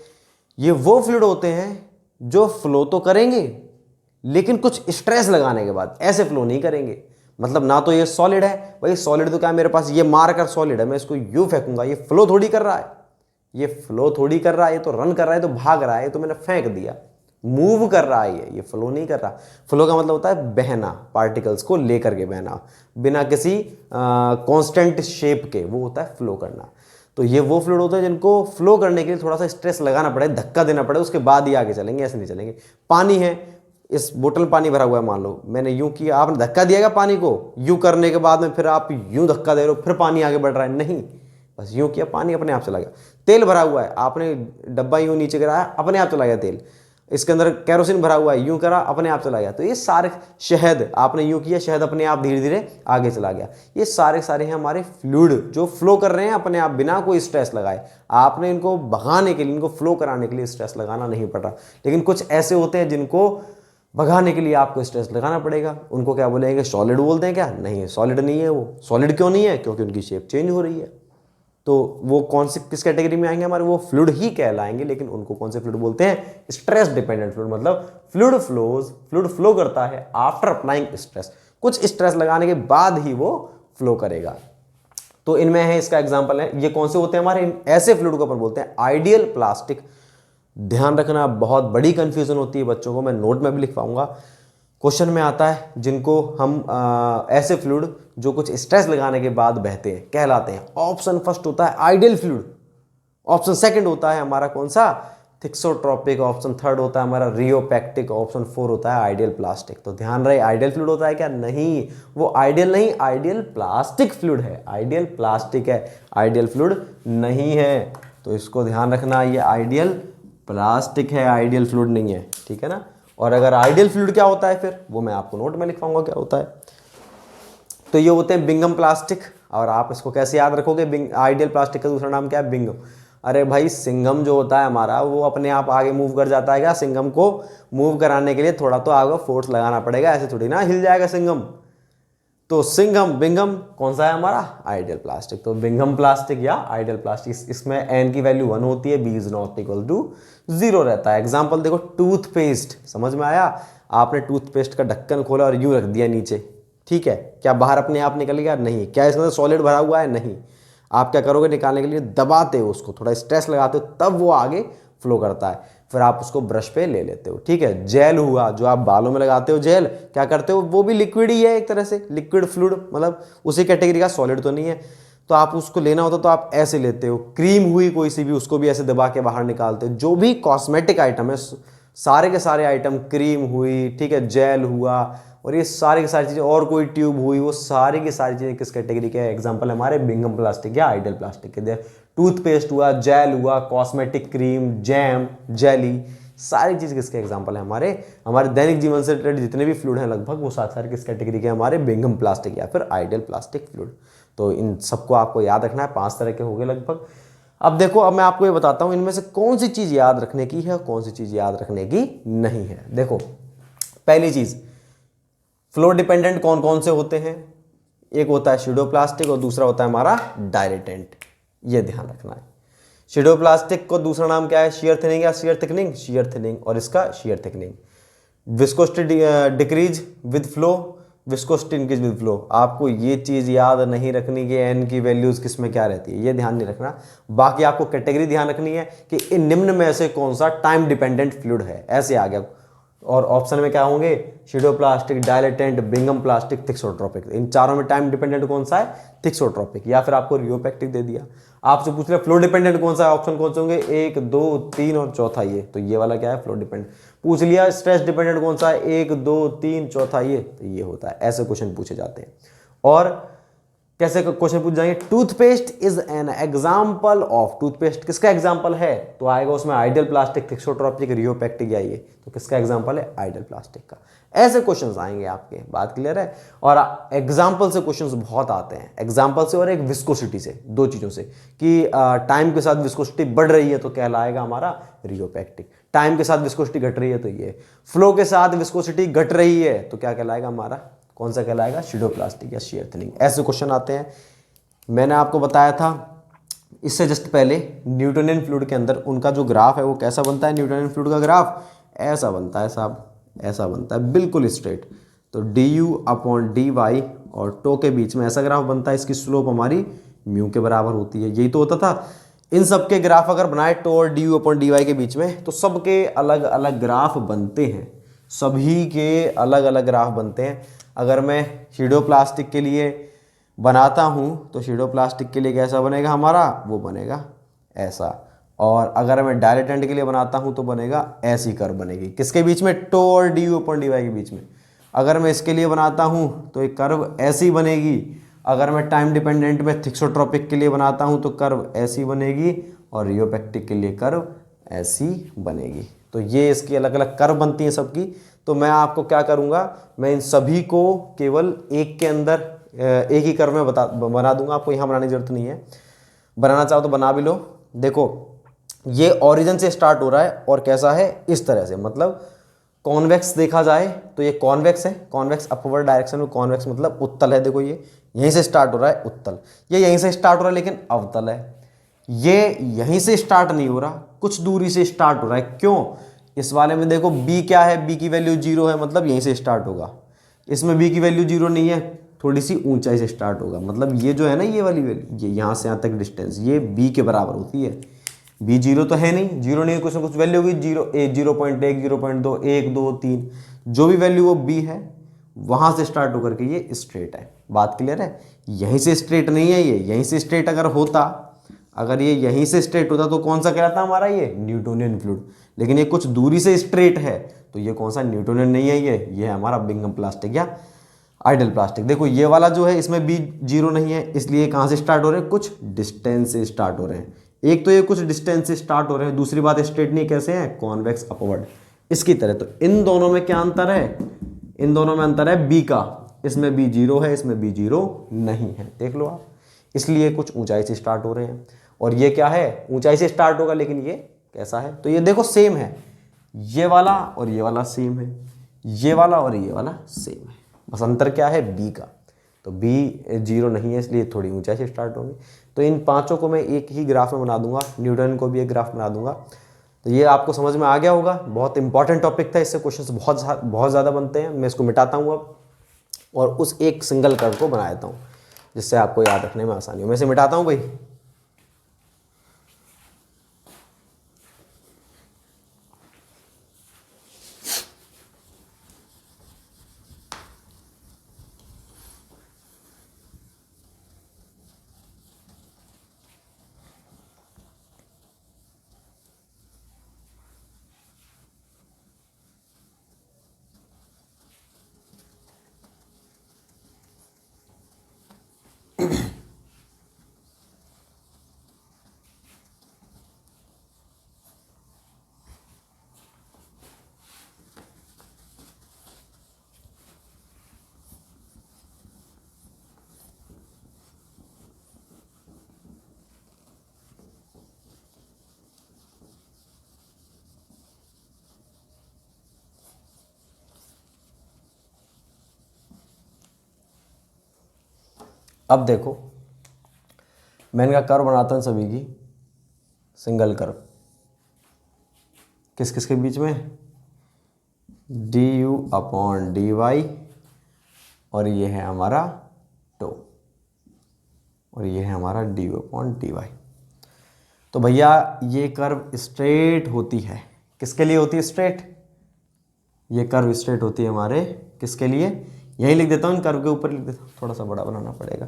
ये वो फ्लूइड होते हैं जो फ्लो तो करेंगे लेकिन कुछ स्ट्रेस लगाने के बाद, ऐसे फ्लो नहीं करेंगे। मतलब ना तो ये सॉलिड है, भाई सॉलिड तो क्या है मेरे पास, ये मारकर सॉलिड है, मैं इसको यूं फेंकूंगा, ये फ्लो थोड़ी कर रहा है, ये फ्लो थोड़ी कर रहा है, ये तो रन कर रहा है, तो भाग रहा है, तो मैंने फेंक दिया, मूव कर रहा है, ये फ्लो नहीं कर रहा। फ्लो का मतलब होता है बहना, पार्टिकल्स को लेकर के बहना, बिना किसी कांस्टेंट शेप के, वो होता है फ्लो करना। तो ये वो फ्लूइड होते हैं जिनको फ्लो करने के लिए थोड़ा सा स्ट्रेस लगाना पड़े, धक्का देना पड़े, उसके बाद ही आगे चलेंगे, ऐसे नहीं चलेंगे। पानी है, इस बोतल में पानी भरा हुआ है, मान लो मैंने यूं किया, आपने धक्का दिया पानी को, यूं करने के बाद में फिर आप यूं धक्का दे रहे हो, फिर पानी आगे बढ़ रहा है, नहीं, बस यूं किया, पानी अपने आप चला गया। तेल भरा हुआ है, आपने डब्बा यूं नीचे गिराया, अपने आप चला गया तेल। इसके अंदर केरोसिन भरा हुआ है, यूं करा अपने आप चला गया। तो ये सारे शहद आपने यूं किया, शहद अपने आप धीरे धीरे आगे चला गया। ये सारे सारे हैं हमारे फ्लूइड जो फ्लो कर रहे हैं अपने आप बिना कोई स्ट्रेस लगाए। आपने इनको भगाने के लिए, इनको फ्लो कराने के लिए स्ट्रेस लगाना नहीं पड़ रहा। लेकिन कुछ ऐसे होते हैं जिनको भगाने के लिए आपको स्ट्रेस लगाना पड़ेगा। उनको क्या बोलेंगे, सॉलिड बोलते हैं क्या? नहीं, सॉलिड नहीं है वो। सॉलिड क्यों नहीं है? क्योंकि उनकी शेप चेंज हो रही है। तो वो कौन से किस कैटेगरी में आएंगे हमारे? वो फ्लूइड ही कहलाएंगे। लेकिन उनको कौन से फ्लूइड बोलते हैं? Stress dependent fluid. मतलब फ्लूइड फ्लो करता है आफ्टर अप्लाइंग स्ट्रेस। कुछ स्ट्रेस लगाने के बाद ही वो फ्लो करेगा। तो इनमें है, इसका एग्जांपल है, ये कौन से होते हैं हमारे? ऐसे फ्लूइड को अपन बोलते हैं आइडियल प्लास्टिक। ध्यान रखना, बहुत बड़ी कंफ्यूजन होती है बच्चों को, मैं नोट में भी लिख पाऊंगा। क्वेश्चन में आता है जिनको हम ऐसे फ्लूइड जो कुछ स्ट्रेस लगाने के बाद बहते हैं कहलाते हैं। ऑप्शन फर्स्ट होता है आइडियल फ्लूइड, ऑप्शन सेकंड होता है हमारा कौन सा? थिक्सोट्रोपिक, ऑप्शन थर्ड होता है हमारा रियोपैक्टिक, ऑप्शन फोर होता है आइडियल प्लास्टिक। तो ध्यान रहे, आइडियल फ्लूइड होता है क्या? नहीं, वो आइडियल नहीं, आइडियल प्लास्टिक फ्लूइड है। आइडियल प्लास्टिक है, आइडियल फ्लूइड नहीं है। तो इसको ध्यान रखना, ये आइडियल प्लास्टिक है, आइडियल फ्लूइड नहीं है, ठीक है ना। और अगर आइडियल फ्लूइड क्या होता है फिर वो मैं आपको नोट में लिखवाऊंगा क्या होता है। तो ये होते हैं बिंगम प्लास्टिक। और आप इसको कैसे याद रखोगे? आइडियल प्लास्टिक का दूसरा नाम क्या है? बिंगम। अरे भाई, सिंघम जो होता है हमारा वो अपने आप आगे मूव कर जाता है क्या? सिंघम को मूव कराने के लिए थोड़ा तो आगे फोर्स लगाना पड़ेगा, ऐसे थोड़ी ना हिल जाएगा सिंघम। तो सिंघम बिंगम कौन सा है हमारा? Ideal plastic. तो बिंगम प्लास्टिक या आइडियल प्लास्टिक, इसमें एन की वैल्यू 1 होती है, B is not equal to 0 रहता है। एग्जाम्पल देखो, टूथपेस्ट, समझ में आया? आपने टूथपेस्ट का ढक्कन खोला और यूं रख दिया नीचे, ठीक है, क्या बाहर अपने आप निकल गया? नहीं। क्या इसके अंदर सॉलिड भरा हुआ है? नहीं। आप क्या करोगे? निकालने के लिए दबाते हो उसको, थोड़ा स्ट्रेस लगाते हो, तब वो आगे फ्लो करता है। फिर आप उसको ब्रश पे ले लेते हो, ठीक है। जेल हुआ, जो आप बालों में लगाते हो जेल, क्या करते हो? वो भी लिक्विड ही है एक तरह से, लिक्विड फ्लूइड, मतलब उसी कैटेगरी का, सॉलिड तो नहीं है। तो आप उसको लेना होता तो आप ऐसे लेते हो। क्रीम हुई कोई सी भी, उसको भी ऐसे दबा के बाहर निकालते हो। जो भी कॉस्मेटिक आइटम है, सारे के सारे आइटम, क्रीम हुई, ठीक है, जेल हुआ, और ये सारी की सारी चीज़ें, और कोई ट्यूब हुई, वो सारी की सारी चीज़ें किस कैटेगरी के? एग्जांपल हमारे बिंगम प्लास्टिक या आइडियल प्लास्टिक के। टूथपेस्ट हुआ, जेल हुआ, कॉस्मेटिक, क्रीम, जैम, जेली, सारी चीज़ किसके एग्जांपल है? हमारे दैनिक जीवन से रिलेटेड जितने भी फ्लूइड हैं लगभग, वो सारे किस कैटेगरी के? हमारे बिंगम प्लास्टिक या फिर आइडियल प्लास्टिक फ्लूइड। तो इन सबको आपको याद रखना है, 5 तरह के हो गए लगभग। अब देखो, अब मैं आपको ये बताता हूँ इनमें से कौन सी चीज़ याद रखने की है, कौन सी चीज़ याद रखने की नहीं है। देखो, पहली चीज़, फ्लो डिपेंडेंट कौन कौन से होते हैं? एक होता है स्यूडोप्लास्टिक और दूसरा होता है हमारा डायलेटेंट। ये ध्यान रखना है। स्यूडोप्लास्टिक को दूसरा नाम क्या है? शियर थिनिंग या शियर थिकनिंग? शियर थिनिंग, और इसका shear thickening. Viscosity decrease with flow, viscosity increase with flow. आपको ये चीज़ याद नहीं रखनी कि एन की वैल्यूज़ किस में क्या रहती है, ये ध्यान नहीं रखना। बाकी आपको कैटेगरी ध्यान रखनी है कि इन निम्न में से कौन सा टाइम डिपेंडेंट फ्लूइड है, ऐसे आ गया। और ऑप्शन में क्या होंगे? Pseudoplastic, dilatant, Bingham plastic, thixotropic. इन चारों में टाइम डिपेंडेंट कौन सा है? थिक्सोट्रोपिक। या फिर आपको रियोपैक्टिक दे दिया। आपसे पूछ रहे फ्लो डिपेंडेंट कौन सा है? ऑप्शन कौन से होंगे? 1, 2, 3 और चौथा ये। तो ये वाला क्या है? Flow dependent. पूछ लिया स्ट्रेस डिपेंडेंट कौन सा है? 1, 2, 3 चौथा ये। तो ये होता है। ऐसे क्वेश्चन पूछे जाते हैं। और कैसे क्वेश्चन पूछ जाएंगे? Toothpaste is an example of. Toothpaste किसका एग्जाम्पल है? तो आएगा उसमें आइडियल प्लास्टिक, थिक्सोट्रोपिक, रियोपैक्टिक या ये। तो किसका एग्जाम्पल है? आइडियल प्लास्टिक का। ऐसे क्वेश्चंस आएंगे आपके, बात क्लियर है। और एग्जाम्पल से क्वेश्चंस बहुत आते हैं, एग्जाम्पल से और एक विस्कोसिटी से, दो चीजों से, कि टाइम के साथ विस्कोसिटी बढ़ रही है तो कहलाएगा हमारा रियोपैक्टिक। टाइम के साथ विस्कोसिटी घट रही है तो ये। फ्लो के साथ विस्कोसिटी घट रही है तो क्या कहलाएगा हमारा? कौन सा कहलाएगा? स्यूडोप्लास्टिक या शियर थिनिंग। ऐसे क्वेश्चन आते हैं। मैंने आपको बताया था इससे जस्ट पहले, न्यूटोनियन फ्लूइड के अंदर उनका जो ग्राफ है वो कैसा बनता है? न्यूटोनियन फ्लूइड का ग्राफ ऐसा बनता है साहब, ऐसा बनता है बिल्कुल स्ट्रेट। तो du/dy और टो के बीच में ऐसा ग्राफ बनता है। इसकी स्लोप हमारी म्यू के बराबर होती है। यही तो होता था। इन सब के ग्राफ अगर बनाए टो और du/dy के बीच में, तो सबके अलग अलग ग्राफ बनते हैं, सभी के अलग अलग ग्राफ बनते हैं। अगर मैं स्यूडोप्लास्टिक के लिए बनाता हूँ तो स्यूडोप्लास्टिक के लिए कैसा बनेगा हमारा? वो बनेगा ऐसा। और अगर मैं डायलेटेंट के लिए बनाता हूँ तो बनेगा ऐसी कर्व बनेगी। किसके बीच में? टो और du/dy के बीच में। अगर मैं इसके लिए बनाता हूँ तो एक कर्व ऐसी बनेगी। अगर मैं टाइम डिपेंडेंट में थिक्सोट्रोपिक के लिए बनाता हूँ तो कर्व ऐसी बनेगी, और रियोपैक्टिक के लिए कर्व ऐसी बनेगी। तो ये इसकी अलग अलग कर्व बनती हैं सबकी। तो मैं आपको क्या करूँगा, मैं इन सभी को केवल एक के अंदर एक ही कर्व में बना दूंगा, आपको यहाँ बनाने की जरूरत नहीं है। बनाना चाहो तो बना भी लो। देखो ये ओरिजिन से स्टार्ट हो रहा है और कैसा है, इस तरह से, मतलब कॉन्वेक्स देखा जाए तो ये कॉन्वेक्स है, कॉन्वेक्स अपवर्ड डायरेक्शन में, कॉन्वेक्स मतलब उत्तल है। देखो ये यहीं से स्टार्ट हो रहा है उत्तल, ये यहीं से स्टार्ट हो रहा है लेकिन अवतल है। ये यहीं से स्टार्ट नहीं हो रहा, कुछ दूरी से स्टार्ट हो रहा है। क्यों, इस वाले में देखो b क्या है, b की वैल्यू 0 है, मतलब यहीं से स्टार्ट होगा। इसमें b की वैल्यू 0 नहीं है, थोड़ी सी ऊंचाई से स्टार्ट होगा, मतलब ये जो है ना, ये वाली वैल्यू, ये यहाँ से यहाँ तक डिस्टेंस, ये b के बराबर होती है। b 0 तो है नहीं, 0 नहीं है, कुछ ना कुछ वैल्यू होगी, 0.1 0.1 0.2 1 2 3, जो भी वैल्यू वो b है, वहाँ से स्टार्ट होकर के ये स्ट्रेट है। बात क्लियर है। यहीं से स्ट्रेट नहीं है, ये यहीं से स्ट्रेट अगर होता, अगर ये यहीं से स्ट्रेट होता तो कौन सा कहलाता हमारा, ये न्यूटोनियन फ्लूइड। लेकिन ये कुछ दूरी से स्ट्रेट है, तो ये कौन सा, न्यूटोनियन नहीं है, ये है हमारा बिंगम प्लास्टिक या आइडल प्लास्टिक। देखो ये वाला जो है, इसमें भी 0 नहीं है, इसलिए कहाँ से स्टार्ट हो रहे हैं, कुछ डिस्टेंस से स्टार्ट हो रहे हैं। एक तो ये कुछ डिस्टेंस से स्टार्ट हो रहे हैं, दूसरी बात स्ट्रेट नहीं कैसे हैं, कॉन्वेक्स अपवर्ड, इसकी तरह। तो इन दोनों में क्या अंतर है, इन दोनों में अंतर है b का, इसमें b 0 है, इसमें b 0 नहीं है, देख लो आप। इसलिए कुछ ऊंचाई से स्टार्ट हो रहे हैं, और ये क्या है, ऊंचाई से स्टार्ट होगा, लेकिन ये कैसा है, तो ये देखो सेम है, ये वाला और ये वाला सेम है, ये वाला और ये वाला सेम है, बस अंतर क्या है, b का। तो b 0 नहीं है, इसलिए थोड़ी ऊंचाई से स्टार्ट होंगे। तो इन पांचों को मैं एक ही ग्राफ में बना दूंगा, न्यूटन को भी एक ग्राफ बना दूंगा। तो ये आपको समझ में आ गया होगा, बहुत इंपॉर्टेंट टॉपिक था, इससे क्वेश्चंस बहुत ज़्यादा बनते हैं। मैं इसको मिटाता हूँ अब, और उस एक सिंगल कर्व को बना देता हूँ, जिससे आपको याद रखने में आसानी हो। मैं इसे मिटाता हूँ भाई। अब देखो मैं इनका कर्व बनाता हूँ सभी की, सिंगल कर्व, किस किस के बीच में, du/dy, और ये है हमारा टो, और ये है हमारा du/dy। तो भैया ये कर्व स्ट्रेट होती है, किसके लिए होती है स्ट्रेट, ये कर्व स्ट्रेट होती है हमारे किसके लिए, यही लिख देता हूँ, इन कर्व के ऊपर लिख देता हूँ, थोड़ा सा बड़ा बनाना पड़ेगा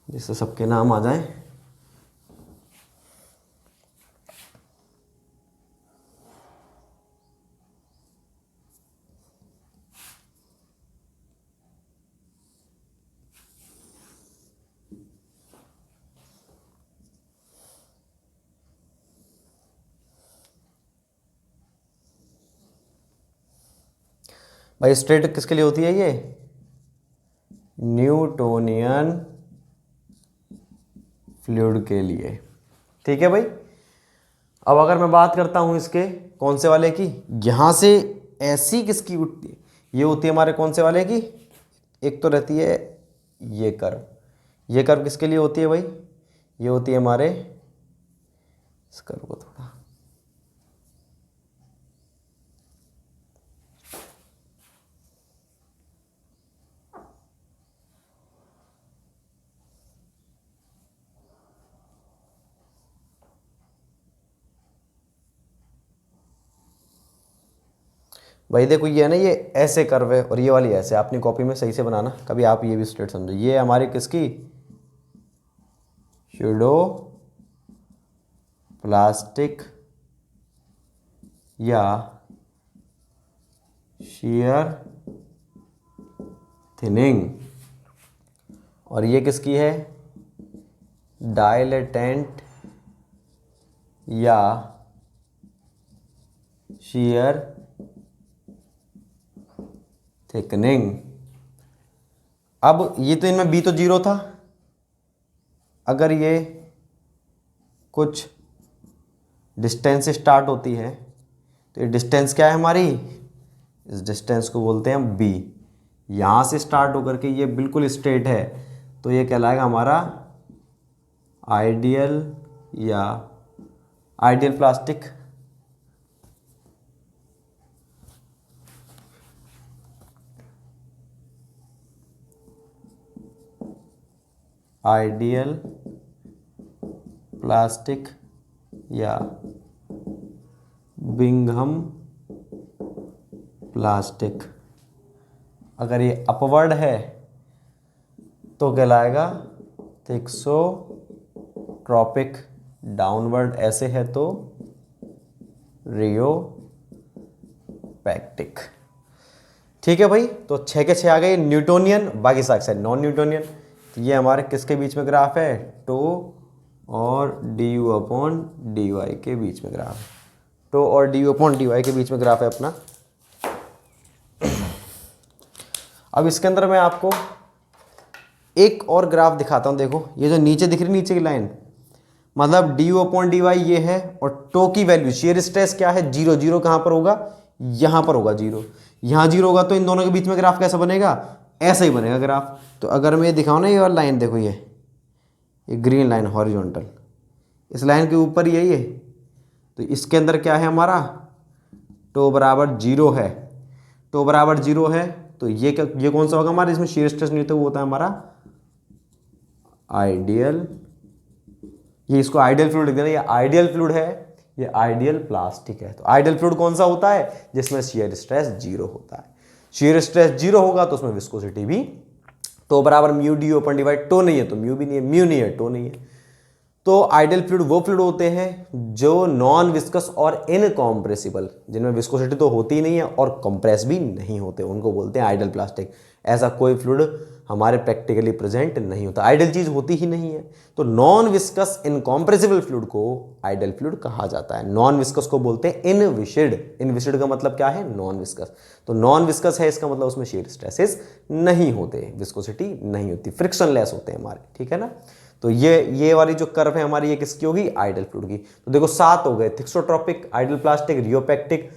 जिससे सबके नाम आ जाएं। भाई स्ट्रेट किसके लिए होती है, ये न्यूटोनियन फ्लूइड के लिए, ठीक है भाई। अब अगर मैं बात करता हूं इसके कौन से वाले की, यहां से ऐसी किसकी उठती है, ये होती है हमारे कौन से वाले की, एक तो रहती है ये कर्व, ये कर्व किसके लिए होती है भाई, ये होती है हमारे, इस कर्व को थोड़ा, भाई देखो ये है ना, ये ऐसे कर्व है और ये वाली ऐसे, अपनी कॉपी में सही से बनाना, कभी आप ये भी स्ट्रेट समझो। ये हमारी किसकी, स्यूडो प्लास्टिक या shear थिनिंग, और ये किसकी है, डायलेटेंट या shear थिकनिंग। अब ये तो इनमें बी तो जीरो था, अगर ये कुछ डिस्टेंस से स्टार्ट होती है तो ये डिस्टेंस क्या है हमारी, इस डिस्टेंस को बोलते हैं हम बी। यहाँ से स्टार्ट होकर के ये बिल्कुल स्ट्रेट है तो ये कहलाएगा हमारा आइडियल या आइडियल प्लास्टिक। आइडियल प्लास्टिक या बिंघम प्लास्टिक। अगर ये अपवर्ड है तो कहलाएगा थिक्सोट्रॉपिक, डाउनवर्ड ऐसे है तो रियोपैक्टिक। ठीक है भाई, तो 6 के 6 आ गए न्यूटोनियन, बाकी सारे नॉन न्यूटोनियन। तो ये हमारे किसके बीच में ग्राफ है, टो और D you upon D Y के बीच में ग्राफ है। टो और D you upon D Y के बीच में ग्राफ है अपना। अब इसके अंदर मैं आपको एक और ग्राफ दिखाता हूं। देखो ये जो नीचे दिख रही नीचे की लाइन, मतलब D you upon D Y ये है, और टो की वैल्यू शेयर स्ट्रेस क्या है, जीरो। जीरो कहां पर होगा, यहां पर होगा जीरो। यहां जीरो होगा तो इन दोनों के बीच में ग्राफ कैसा बनेगा, ऐसा ही बनेगा ग्राफ। तो अगर मैं ये दिखाऊं ना, ये वाली लाइन देखो, ये ग्रीन लाइन हॉरिजॉन्टल, इस लाइन के ऊपर यही है, तो इसके अंदर क्या है हमारा, टो बराबर जीरो है। टो बराबर जीरो है तो ये क्या, ये कौन सा होगा हमारा, इसमें शेयर स्ट्रेस नहीं होता, वो होता है हमारा आइडियल। ये इसको आइडियल फ्लूइड लिख देना, ये आइडियल फ्लूइड है, ये आइडियल प्लास्टिक है। तो आइडियल फ्लूइड कौन सा होता है, जिसमें शेयर स्ट्रेस जीरो होता है। शेयर स्ट्रेस जीरो होगा तो उसमें विस्कोसिटी भी टो बराबर mu D upon divide, tau नहीं है तो म्यू भी नहीं है, म्यू नहीं है टो नहीं है। तो आइडियल फ्लूइड वो फ्लूइड होते हैं जो नॉन विस्कस और इनकॉम्प्रेसिबल, जिनमें विस्कोसिटी तो होती ही नहीं है और कंप्रेस भी नहीं होते, उनको बोलते हैं आइडियल प्लास्टिक। ऐसा कोई फ्लूइड हमारे प्रैक्टिकली प्रेजेंट नहीं होता, आइडियल चीज होती ही नहीं है। तो नॉन विस्कस इनकॉम्प्रेसिबल फ्लूइड को आइडियल फ्लूइड कहा जाता है। नॉन विस्कस को बोलते हैं इनविसिड। इनविसिड का मतलब क्या है, नॉन विस्कस। तो नॉन विस्कस है, इसका मतलब उसमें शेयर स्ट्रेसेस नहीं होते, विस्कोसिटी नहीं होती, फ्रिक्शनलेस होते हैं हमारे, ठीक है ना। तो ये वाली जो कर्व है हमारी, ये किसकी होगी, आइडियल फ्लूइड की। तो देखो 7 हो गए, thixotropic, ideal plastic, rheopectic,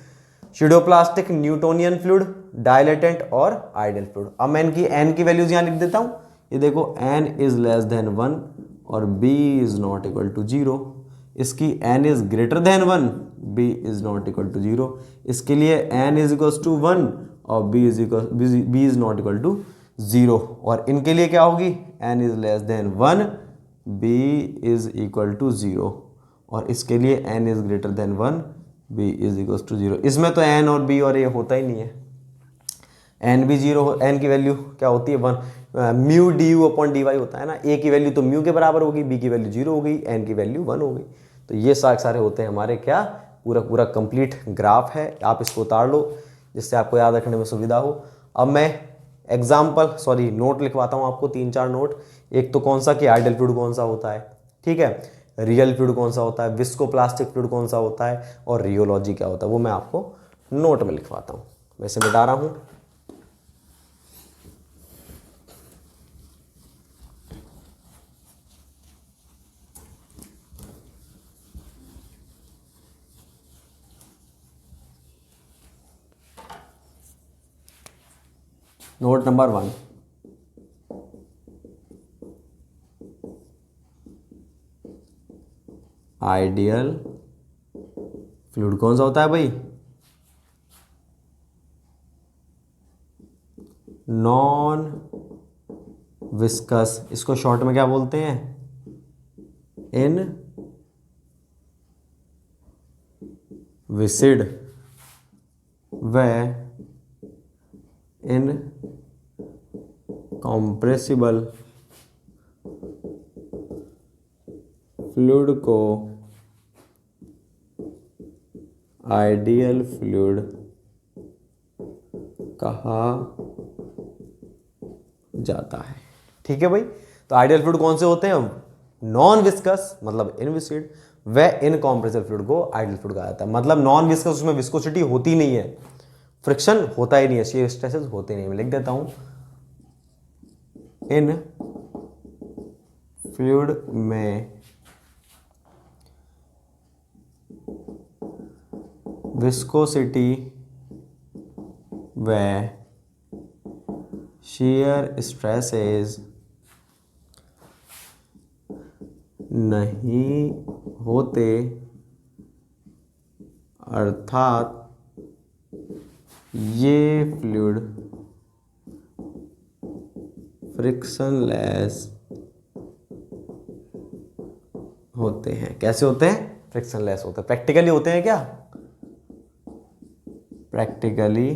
pseudoplastic, Newtonian fluid, dilatant और आइडियल फ्लूइड। अब मैं इनकी एन की वैल्यूज यहां लिख देता हूं। ये देखो n इज लेस देन 1 और b is not equal to 0। इसकी n is greater than 1, b is not equal to 0। इसके लिए n इज इक्वल टू 1 और b is not equal to 0। और इनके लिए क्या होगी, n is less than 1, b is equal to 0। और इसके लिए n is greater than 1, b is equal to 0। इसमें तो n और b और ये होता ही नहीं है, n भी 0, n की वैल्यू क्या होती है 1, mu D you upon D Y होता है ना। a की वैल्यू तो म्यू के बराबर होगी, b की वैल्यू 0 हो गई, n की वैल्यू 1 हो गई। तो ये सारे होते हैं हमारे क्या, पूरा कंप्लीट ग्राफ है। आप इसको उतार लो जिससे आपको याद रखने में सुविधा हो। अब मैं नोट लिखवाता हूँ आपको, 3-4 नोट। एक तो कौन सा कि आइडियल फ्लूइड कौन सा होता है, ठीक है, रियल फ्लूइड कौन सा होता है, विस्कोप्लास्टिक फ्लूइड कौन सा होता है, और रियोलॉजी क्या होता है, वो मैं आपको नोट में लिखवाता हूँ। मैं इसे मिटा रहा हूँ। नोट नंबर 1, आइडियल फ्लूइड कौन सा होता है भाई, नॉन विस्कस, इसको शॉर्ट में क्या बोलते हैं, इन विसिड, व इन कॉम्प्रेसिबल फ्लूइड को आइडियल फ्लूइड कहा जाता है। ठीक है भाई, तो आइडियल फ्लूइड कौन से होते हैं, नॉन विस्कस मतलब इनविसिड, वह इनकॉम्प्रेसिबल फ्लूइड को आइडल फ्लूइड कहा जाता है। मतलब नॉन विस्कस, उसमें विस्कोसिटी होती नहीं है, फ्रिक्शन होता ही नहीं है, शियर स्ट्रेसेस होते नहीं। मैं लिख देता हूं, इन फ्लूइड में विस्कोसिटी व शियर स्ट्रेसेस नहीं होते, अर्थात ये फ्लूइड फ्रिक्शनलेस होते हैं। कैसे होते हैं? फ्रिक्शनलेस होते हैं। प्रैक्टिकली होते हैं क्या? प्रैक्टिकली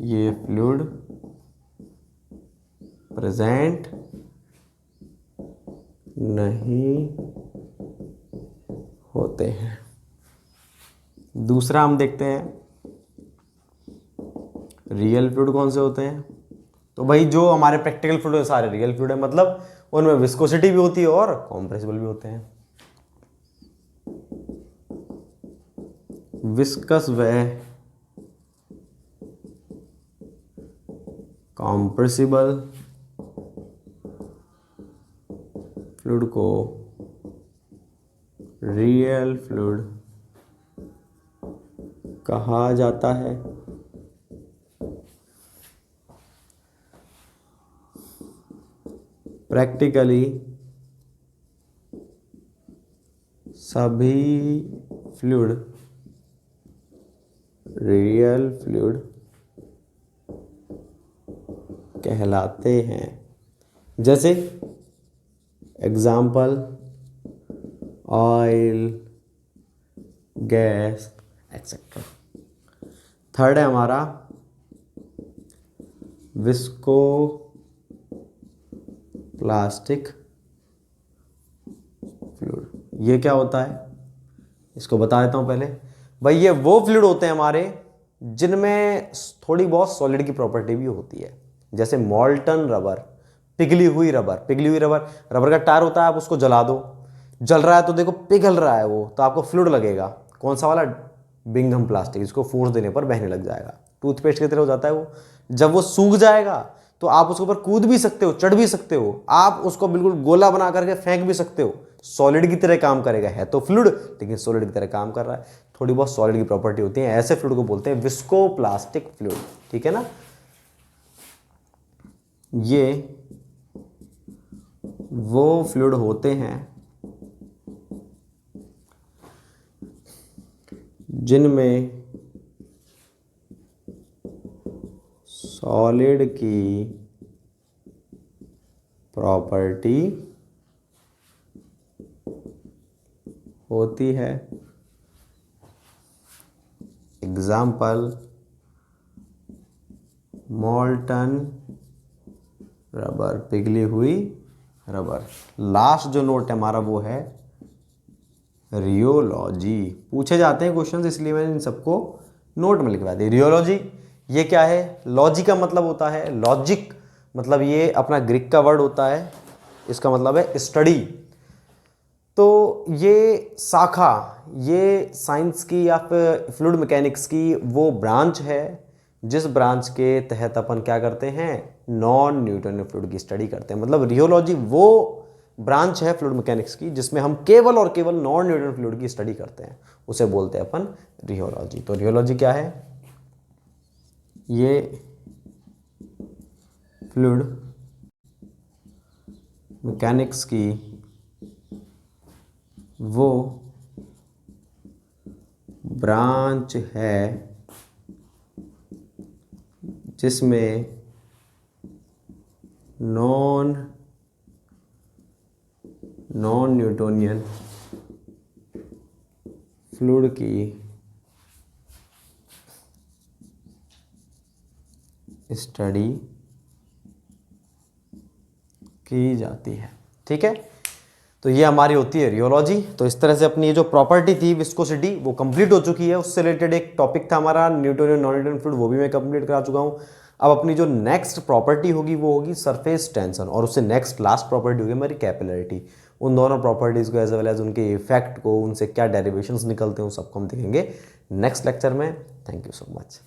ये फ्लूइड प्रेजेंट नहीं होते हैं। दूसरा हम देखते हैं रियल फ्लूइड कौन से होते हैं। तो भाई जो हमारे प्रैक्टिकल फ्लूइड है सारे रियल फ्लूइड है, मतलब उनमें विस्कोसिटी भी होती है और कॉम्प्रेसिबल भी होते हैं। विस्कस व कॉम्प्रेसिबल फ्लूइड को रियल फ्लूइड कहा जाता है। प्रैक्टिकली सभी फ्लूइड रियल फ्लूइड कहलाते हैं। जैसे example oil, gas etcetera. Third है हमारा विस्को प्लास्टिक फ्लूइड। ये क्या होता है इसको बता देता हूं पहले। भाई ये वो फ्लूइड होते हैं हमारे जिनमें थोड़ी बहुत सॉलिड की प्रॉपर्टी भी होती है। जैसे मॉल्टन रबर, पिघली हुई रबर। पिघली हुई रबर, रबर का टायर होता है, आप उसको जला दो, जल रहा है तो देखो पिघल रहा है वो, तो आपको फ्लूइड लगेगा। कौन सा वाला? Bingham plastic. इसको फोर्स देने पर बहने लग जाएगा, टूथपेस्ट की तरह हो जाता है वो। जब वो सूख जाएगा तो आप उसके ऊपर कूद भी सकते हो, चढ़ भी सकते हो, आप उसको बिल्कुल गोला बना करके फेंक भी सकते हो। सॉलिड की तरह काम करेगा, है तो फ्लूइड लेकिन सॉलिड की तरह काम कर रहा है। थोड़ी बहुत सॉलिड की प्रॉपर्टी होती है, ऐसे फ्लूइड को बोलते हैं विस्को प्लास्टिक फ्लूइड। ठीक है ना। ये वो फ्लूइड होते हैं जिनमें सॉलिड की प्रॉपर्टी होती है। एग्जाम्पल मॉल्टन रबर, पिघली हुई रबर। लास्ट जो नोट है हमारा वो है रियोलॉजी। पूछे जाते हैं क्वेश्चंस, इसलिए मैंने इन सबको नोट में लिखवा दिया। रियोलॉजी ये क्या है? लॉजी का मतलब होता है लॉजिक, मतलब ये अपना ग्रीक का वर्ड होता है, इसका मतलब है स्टडी। तो ये शाखा, ये साइंस की या फिर फ्लूइड मैकेनिक्स की वो ब्रांच है जिस ब्रांच के तहत अपन क्या करते हैं? नॉन न्यूटोनियन फ्लूइड की स्टडी करते हैं। मतलब रियोलॉजी वो ब्रांच है फ्लूइड मैकेनिक्स की जिसमें हम केवल और केवल नॉन न्यूटोनियन फ्लूइड की स्टडी करते हैं, उसे बोलते हैं अपन रियोलॉजी। तो रियोलॉजी क्या है? ये फ्लूइड मैकेनिक्स की वो ब्रांच है जिसमें नॉन न्यूटोनियन फ्लूइड की स्टडी की जाती है। ठीक है, तो ये हमारी होती है रियोलॉजी। तो इस तरह से अपनी ये जो प्रॉपर्टी थी विस्कोसिटी वो कंप्लीट हो चुकी है। उससे रिलेटेड एक टॉपिक था हमारा न्यूटोनियन नॉन न्यूटोनियन फ्लूइड, वो भी मैं कंप्लीट करा चुका हूँ। अब अपनी जो नेक्स्ट प्रॉपर्टी होगी वो होगी सरफेस टेंशन, और उससे नेक्स्ट लास्ट प्रॉपर्टी होगी हमारी कैपिलरिटी। उन दोनों प्रॉपर्टीज़ को एज वेल एज उनके इफेक्ट को, उनसे क्या डेरिवेशंस निकलते हैं, उन सबको हम देखेंगे नेक्स्ट लेक्चर में। Thank you so much.